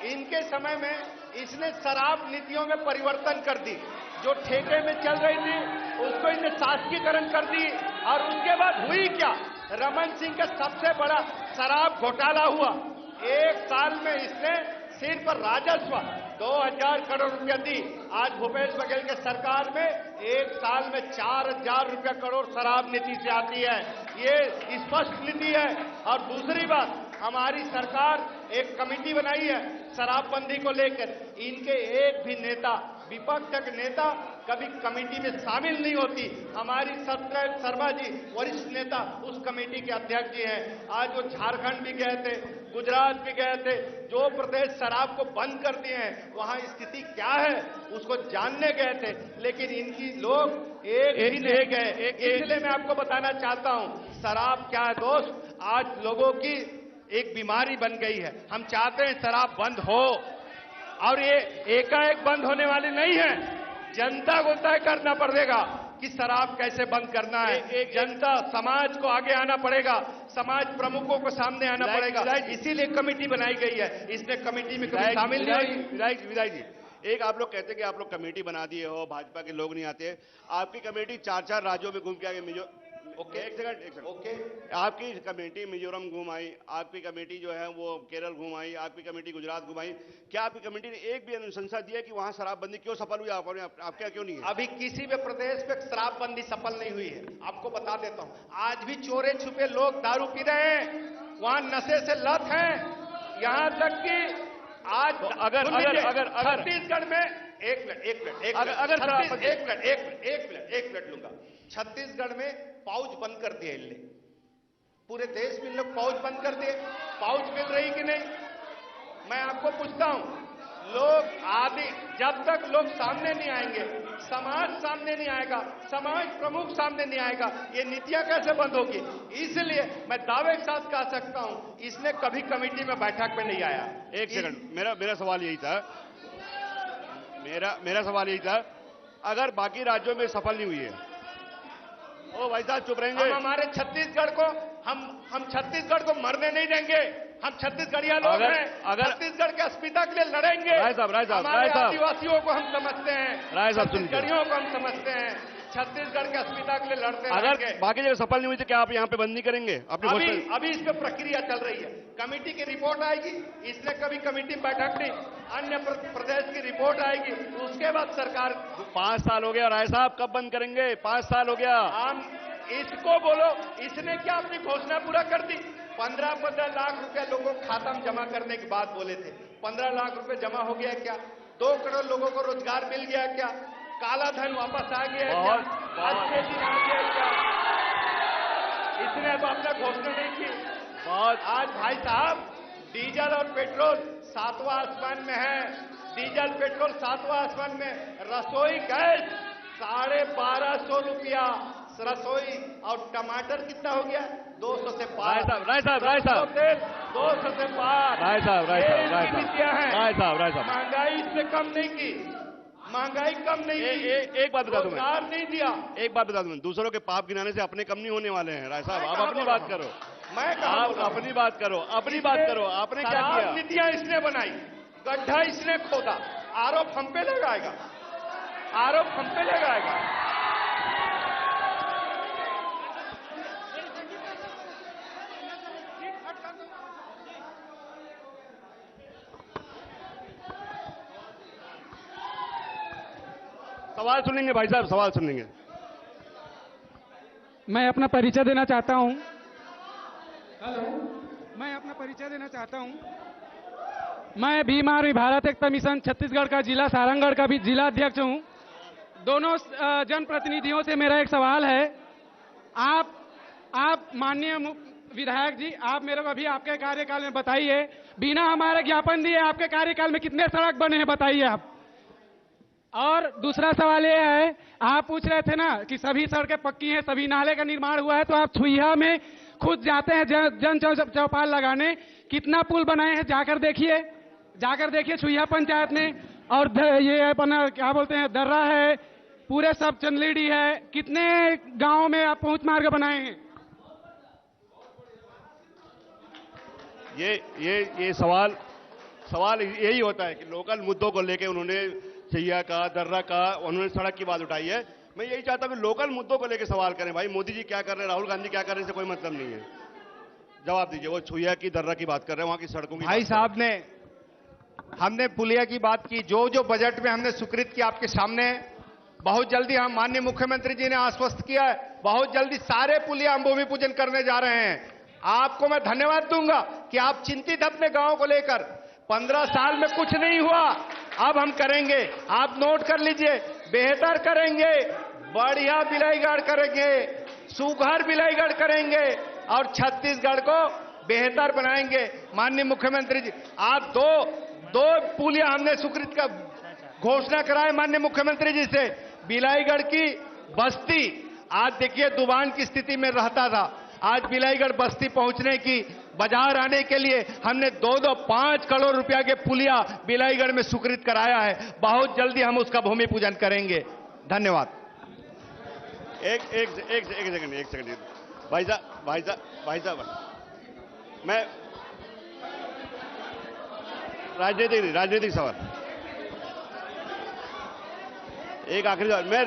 इनके समय में इसने शराब नीतियों में परिवर्तन कर दी। जो ठेके में चल रही थी उसको इसने शासकीकरण कर दी। और उसके बाद हुई क्या, रमन सिंह का सबसे बड़ा शराब घोटाला हुआ। 1 साल में इसने सिर्फ राजस्व 2000 करोड़ रुपया दी। आज भूपेश बघेल के सरकार में 1 साल में 4000 रुपया करोड़ शराब नीति से आती है। ये स्पष्ट नीति है। और दूसरी बात, हमारी सरकार एक कमेटी बनाई है शराबबंदी को लेकर। इनके एक भी नेता विपक्ष के नेता कभी कमेटी में शामिल नहीं होती। हमारी सत्यव्रत शर्मा जी वरिष्ठ नेता उस कमेटी के अध्यक्ष जी हैं। आज वो झारखंड भी गए थे, गुजरात भी गए थे, जो प्रदेश शराब को बंद कर दिए हैं वहां स्थिति क्या है उसको जानने गए थे, लेकिन इनकी लोग एक भी नहीं गए। इसलिए मैं आपको बताना चाहता हूं, शराब क्या है दोस्त, आज लोगों की एक बीमारी बन गई है। हम चाहते हैं शराब बंद हो, और ये एकाएक बंद होने वाली नहीं है। जनता को तय करना पड़ेगा कि शराब कैसे बंद करना है। जनता समाज को आगे आना पड़ेगा, समाज प्रमुखों को सामने आना पड़ेगा, इसीलिए कमेटी बनाई गई है। इसने कमिटी में कभी शामिल नहीं। विधायक जी, एक आप लोग कहते हैं कि आप लोग कमेटी बना दिए हो, भाजपा के लोग नहीं आते। आपकी कमेटी 4-4 राज्यों में घूम के आगे ओके, एक सेकंड ओके, आपकी कमेटी मिजोरम घूम आई, आपकी कमेटी जो है वो केरल घूम आई, आपकी कमेटी गुजरात घुमाई। क्या आपकी कमेटी ने एक भी अनुशंसा दी है कि वहां शराबबंदी क्यों सफल हुई? आपके क्यों नहीं है? अभी किसी भी प्रदेश पे शराबबंदी सफल नहीं हुई है। आपको बता देता हूं, आज भी चोरे छुपे लोग दारू पी रहे हैं, वहां नशे से लत हैं। यहां तक कि आज अगर छत्तीसगढ़ में एक मिनट लूंगा। छत्तीसगढ़ में पाउच बंद कर दिए इनने, पूरे देश में लोग पाउच बंद कर दिए। पाउच मिल रही कि नहीं? मैं आपको पूछता हूं, लोग आदि जब तक लोग सामने नहीं आएंगे, समाज सामने नहीं आएगा, समाज प्रमुख सामने नहीं आएगा, ये नीतियां कैसे बंद होगी? इसलिए मैं दावे के साथ कह सकता हूं, इसने कभी कमेटी में बैठक में नहीं आया। एक सेकंड, मेरा सवाल यही था, मेरा सवाल यही था, अगर बाकी राज्यों में सफल नहीं हुई है, ओ भाई साहब चुप रहेंगे। हम हमारे छत्तीसगढ़ को हम छत्तीसगढ़ को मरने नहीं देंगे। हम छत्तीसगढ़िया लोग हैं, छत्तीसगढ़ के अस्मिता के लिए लड़ेंगे। हमारे आदिवासियों को हम समझते हैं, छत्तीसगढ़ियों को हम समझते हैं, छत्तीसगढ़ के अस्मिता के लिए लड़ते हैं। अगर बाकी जगह सफल नहीं हुई तो क्या आप यहाँ पे बंद नहीं करेंगे? अभी इस पे प्रक्रिया चल रही है, कमेटी की रिपोर्ट आएगी। इसने कभी कमेटी में बैठक नहीं, अन्य प्रदेश की रिपोर्ट आएगी, उसके बाद सरकार। 5 साल हो गया राय साहब, कब बंद करेंगे? 5 साल हो गया। हम इसको बोलो, इसने क्या अपनी घोषणा पूरा कर दी? 15-15 लाख रुपया लोगों को खाता में जमा करने की बात बोले थे। 15 लाख रुपए जमा हो गया क्या? 2 करोड़ लोगों को रोजगार मिल गया क्या? काला धन वापस आ गया क्या? अच्छे दिन आ गया क्या? इसने तो अपना घोषणा नहीं की। आज भाई साहब डीजल और पेट्रोल 7वां आसमान में है, डीजल पेट्रोल 7वां आसमान में, रसोई गैस 1250 रुपया रसोई, और टमाटर कितना हो गया? 200 से पार। राय साहब 200 से पार। राय साहब महंगाई इससे कम नहीं की, महंगाई कम नहीं की। एक बात बता दूं मैं, नहीं दिया। एक बात बता दूं, दूसरों के पाप गिनाने से अपने कम नहीं होने वाले हैं। राय साहब आप अपनी बात करो, आप अपनी बात करो, आपने क्या किया? नीतियां इसने बनाई, गड्ढा इसने खोदा, आरोप हम पे लगाएगा, आरोप हम पे लगाएगा। सवाल सुनेंगे भाई साहब, सवाल सुनेंगे। मैं अपना परिचय देना चाहता हूं। मैं अपना परिचय देना चाहता हूं। मैं भीम आर्मी भारत एकता मिशन छत्तीसगढ़ का जिला सारंगगढ़ का भी जिला अध्यक्ष हूं। दोनों जनप्रतिनिधियों से मेरा एक सवाल है। आप माननीय विधायक जी, आप मेरे को अभी आपके कार्यकाल में बताइए, बिना हमारे ज्ञापन दिए आपके कार्यकाल में कितने सड़क बने हैं बताइए आप। और दूसरा सवाल ये है, आप पूछ रहे थे ना कि सभी सड़कें पक्की हैं, सभी नाले का निर्माण हुआ है, तो आप छुईहा में खुद जाते हैं जन चौपाल लगाने, कितना पुल बनाए हैं जाकर देखिए छुईहा पंचायत में। और ये अपना क्या बोलते हैं दर्रा है, पूरे सब चंदलीडी है, कितने गांवों में आप पहुंच मार्ग बनाए हैं? ये सवाल यही होता है कि लोकल मुद्दों को लेके उन्होंने छुईहा का, दर्रा का, उन्होंने सड़क की बात उठाई है। मैं यही चाहता हूं कि लोकल मुद्दों को लेके सवाल करें। भाई मोदी जी क्या कर रहे हैं, राहुल गांधी क्या कर रहे हैं, इससे कोई मतलब नहीं है। जवाब दीजिए। वो छुईहा की, दर्रा की बात कर रहे हैं, वहां की सड़कों की। भाई साहब ने, हमने पुलिया की बात की, जो बजट में हमने स्वीकृत किया आपके सामने। बहुत जल्दी हम माननीय मुख्यमंत्री जी ने आश्वस्त किया है, बहुत जल्दी सारे पुलिया हम भूमि पूजन करने जा रहे हैं। आपको मैं धन्यवाद दूंगा कि आप चिंतित अपने गांव को लेकर। 15 साल में कुछ नहीं हुआ, अब हम करेंगे, आप नोट कर लीजिए, बेहतर करेंगे, बढ़िया बिलाईगढ़ करेंगे, सुघर बिलाईगढ़ करेंगे और छत्तीसगढ़ को बेहतर बनाएंगे। माननीय मुख्यमंत्री जी, आप दो पुलिया हमने स्वीकृत का घोषणा कराए माननीय मुख्यमंत्री जी से। बिलाईगढ़ की बस्ती आज देखिए दुबान की स्थिति में रहता था, आज बिलाईगढ़ बस्ती पहुंचने की, बाजार आने के लिए हमने 5 करोड़ रुपया के पुलिया बिलाईगढ़ में स्वीकृत कराया है। बहुत जल्दी हम उसका भूमि पूजन करेंगे। धन्यवाद। एक सेकंड भाई साहब, मैं राजनीतिक सवाल, एक आखिरी सवाल, मैं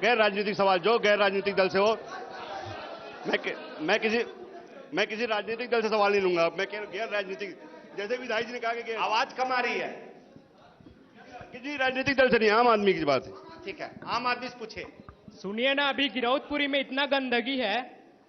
गैर राजनीतिक सवाल, जो गैर राजनीतिक दल से हो, मैं किसी राजनीतिक दल से सवाल नहीं लूंगा। मैं गैर राजनीतिक, जैसे विधायक जी ने कहा कि आवाज कम आ रही है, किसी राजनीतिक दल से नहीं, आम आदमी की बात है। ठीक है, आम आदमी से पूछे। सुनिए ना, अभी गिरौदपुरी में इतना गंदगी है,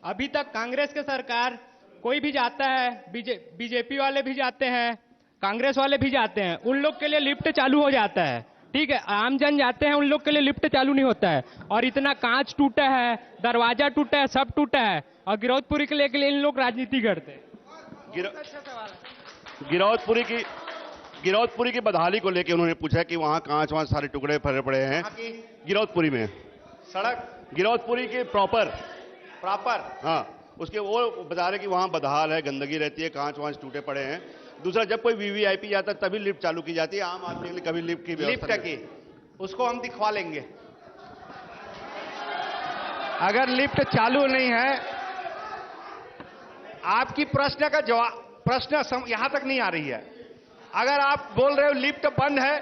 अभी तक कांग्रेस के सरकार कोई भी जाता है, बीजेपी वाले भी जाते हैं, कांग्रेस वाले भी जाते हैं, उन लोग के लिए लिफ्ट चालू हो जाता है, ठीक है, आमजन जाते हैं, उन लोग के लिए लिफ्ट चालू नहीं होता है, और इतना कांच टूटा है, दरवाजा टूटा है, सब टूटा है, और गिरौदपुरी के लिए इन लोग राजनीति करते हैं। गिरौदपुरी की बदहाली को लेकर उन्होंने पूछा कि वहां कांच वांच सारे टुकड़े फरे पड़े हैं गिरौदपुरी में, सड़क गिरौदपुरी के प्रॉपर, हाँ, उसके वो बता रहे कि वहां बदहाल है, गंदगी रहती है, कांच वांच टूटे पड़े हैं। दूसरा, जब कोई वीवीआईपी जाता है तभी लिफ्ट चालू की जाती है, आम आदमी के लिए कभी लिफ्ट की व्यवस्था की उसको हम दिखवा लेंगे। अगर लिफ्ट चालू नहीं है, आपकी प्रश्न का जवाब यहां तक नहीं आ रही है। अगर आप बोल रहे हो लिफ्ट बंद है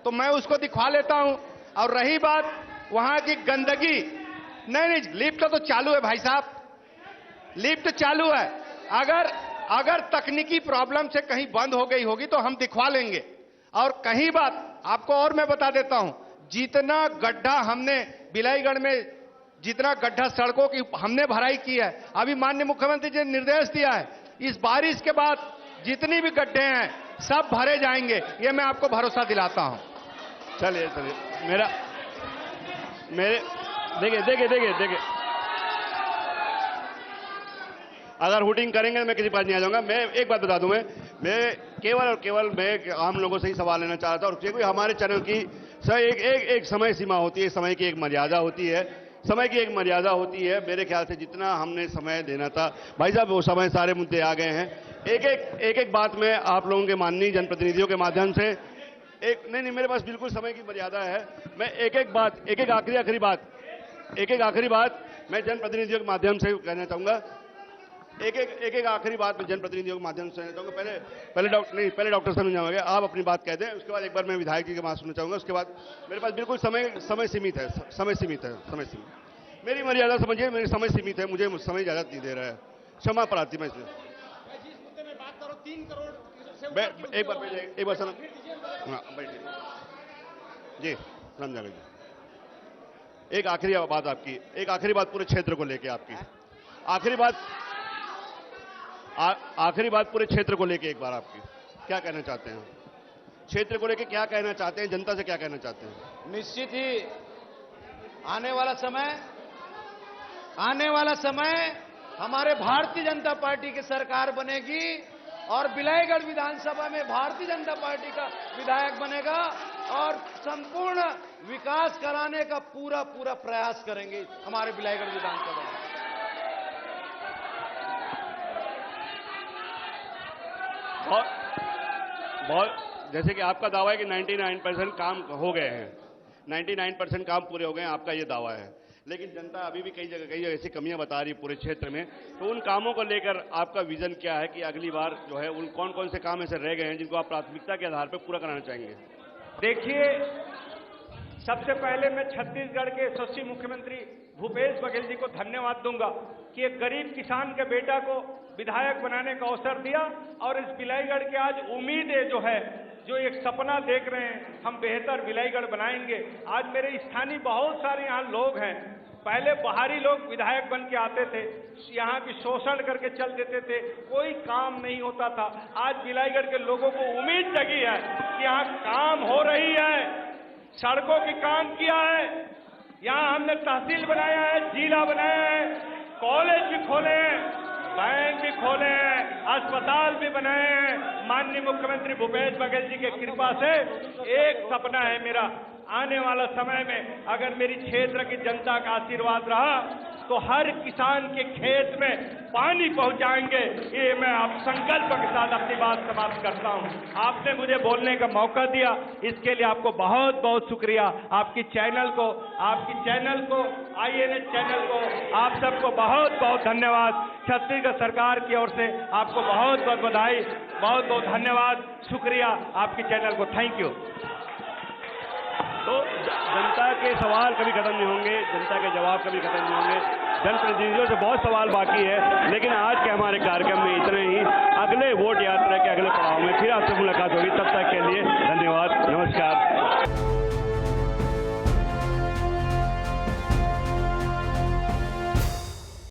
तो मैं उसको दिखवा लेता हूं। और रही बात वहां की गंदगी, नहीं, लिफ्ट तो चालू है भाई साहब, लिफ्ट चालू है। अगर तकनीकी प्रॉब्लम से कहीं बंद हो गई होगी तो हम दिखवा लेंगे। और कहीं बात आपको और मैं बता देता हूं, जितना गड्ढा हमने बिलाईगढ़ में, जितना गड्ढा सड़कों की हमने भराई की है, अभी माननीय मुख्यमंत्री जी ने निर्देश दिया है, इस बारिश के बाद जितनी भी गड्ढे हैं सब भरे जाएंगे, ये मैं आपको भरोसा दिलाता हूं। चलिए देखिए, अगर हुटिंग करेंगे तो मैं किसी पास नहीं आ जाऊंगा। मैं एक बात बता दूं, मैं केवल मैं आम लोगों से ही सवाल लेना चाह रहा था। और क्योंकि हमारे चैनल की एक समय सीमा होती है, समय की एक मर्यादा होती है, मेरे ख्याल से जितना हमने समय देना था भाई साहब, वो समय सारे मुद्दे आ गए हैं। एक बात मैं आप लोगों के माननीय जनप्रतिनिधियों के माध्यम से, नहीं, मेरे पास बिल्कुल समय की मर्यादा है। मैं एक आखिरी बात मैं जनप्रतिनिधियों के माध्यम से कहना चाहूंगा। एक आखिरी बात मैं जनप्रतिनिधियों के माध्यम से कहना चाहूंगा। पहले डॉक्टर साहब जाओगे, आप अपनी बात कह दें, उसके बाद एक बार मैं विधायक जी की बात सुनना चाहूंगा। उसके बाद मेरे पास बिल्कुल समय सीमित है। मेरी मर्यादा समझिए, मेरी समय सीमित है, मुझे समय इजाजत नहीं दे रहा है, क्षमा प्रार्थी मैं इसलिए। एक बार सुनो, बैठिए जी, समझा लीजिए। एक आखिरी बात पूरे क्षेत्र को लेके आपकी, आखिरी बात पूरे क्षेत्र को लेके एक बार आपकी क्या कहना चाहते हैं? क्षेत्र को लेके क्या कहना चाहते हैं? जनता से क्या कहना चाहते हैं? निश्चित ही आने वाला समय हमारे भारतीय जनता पार्टी की सरकार बनेगी और बिलाईगढ़ विधानसभा में भारतीय जनता पार्टी का विधायक बनेगा और संपूर्ण विकास कराने का पूरा प्रयास करेंगे हमारे बिलाईगढ़ विधानसभा में। बहुत जैसे कि आपका दावा है कि 99% काम हो गए हैं, 99% काम पूरे हो गए हैं, आपका ये दावा है। लेकिन जनता अभी भी कई जगह ऐसी कमियां बता रही है पूरे क्षेत्र में। तो उन कामों को लेकर आपका विजन क्या है कि अगली बार जो है उन कौन से काम ऐसे रह गए हैं जिनको आप प्राथमिकता के आधार पर पूरा कराना चाहेंगे? देखिए, सबसे पहले मैं छत्तीसगढ़ के यशस्वी मुख्यमंत्री भूपेश बघेल जी को धन्यवाद दूंगा कि एक गरीब किसान के बेटा को विधायक बनाने का अवसर दिया और इस बिलाईगढ़ के आज उम्मीदें जो एक सपना देख रहे हैं, हम बेहतर बिलाईगढ़ बनाएंगे। आज मेरे स्थानीय बहुत सारे यहाँ लोग हैं पहले बाहरी लोग विधायक बन के आते थे, यहाँ की शोषण करके चल देते थे, कोई काम नहीं होता था। आज बिलाईगढ़ के लोगों को उम्मीद जगी है कि यहाँ काम हो रही है, सड़कों की काम किया है, यहाँ हमने तहसील बनाया है, जिला बनाया है, कॉलेज भी खोले हैं, बैंक भी खोले हैं, अस्पताल भी बनाए हैं। माननीय मुख्यमंत्री भूपेश बघेल जी की कृपा से एक सपना है मेरा, आने वाला समय में अगर मेरी क्षेत्र की जनता का आशीर्वाद रहा तो हर किसान के खेत में पानी पहुंचाएंगे। ये मैं आप संकल्प के साथ अपनी बात समाप्त करता हूं। आपने मुझे बोलने का मौका दिया, इसके लिए आपको बहुत बहुत शुक्रिया। आपकी चैनल को, INH चैनल को, आप सबको बहुत बहुत धन्यवाद। छत्तीसगढ़ सरकार की ओर से आपको बहुत बहुत बधाई, बहुत बहुत धन्यवाद, शुक्रिया आपकी चैनल को। Thank you. तो जनता के सवाल कभी खत्म नहीं होंगे, जनता के जवाब कभी खत्म नहीं होंगे। जनप्रतिनिधियों से बहुत सवाल बाकी है, लेकिन आज के हमारे कार्यक्रम में इतना ही। अगले वोट यात्रा के अगले पड़ाव में फिर आपसे मुलाकात होगी, तब तक के लिए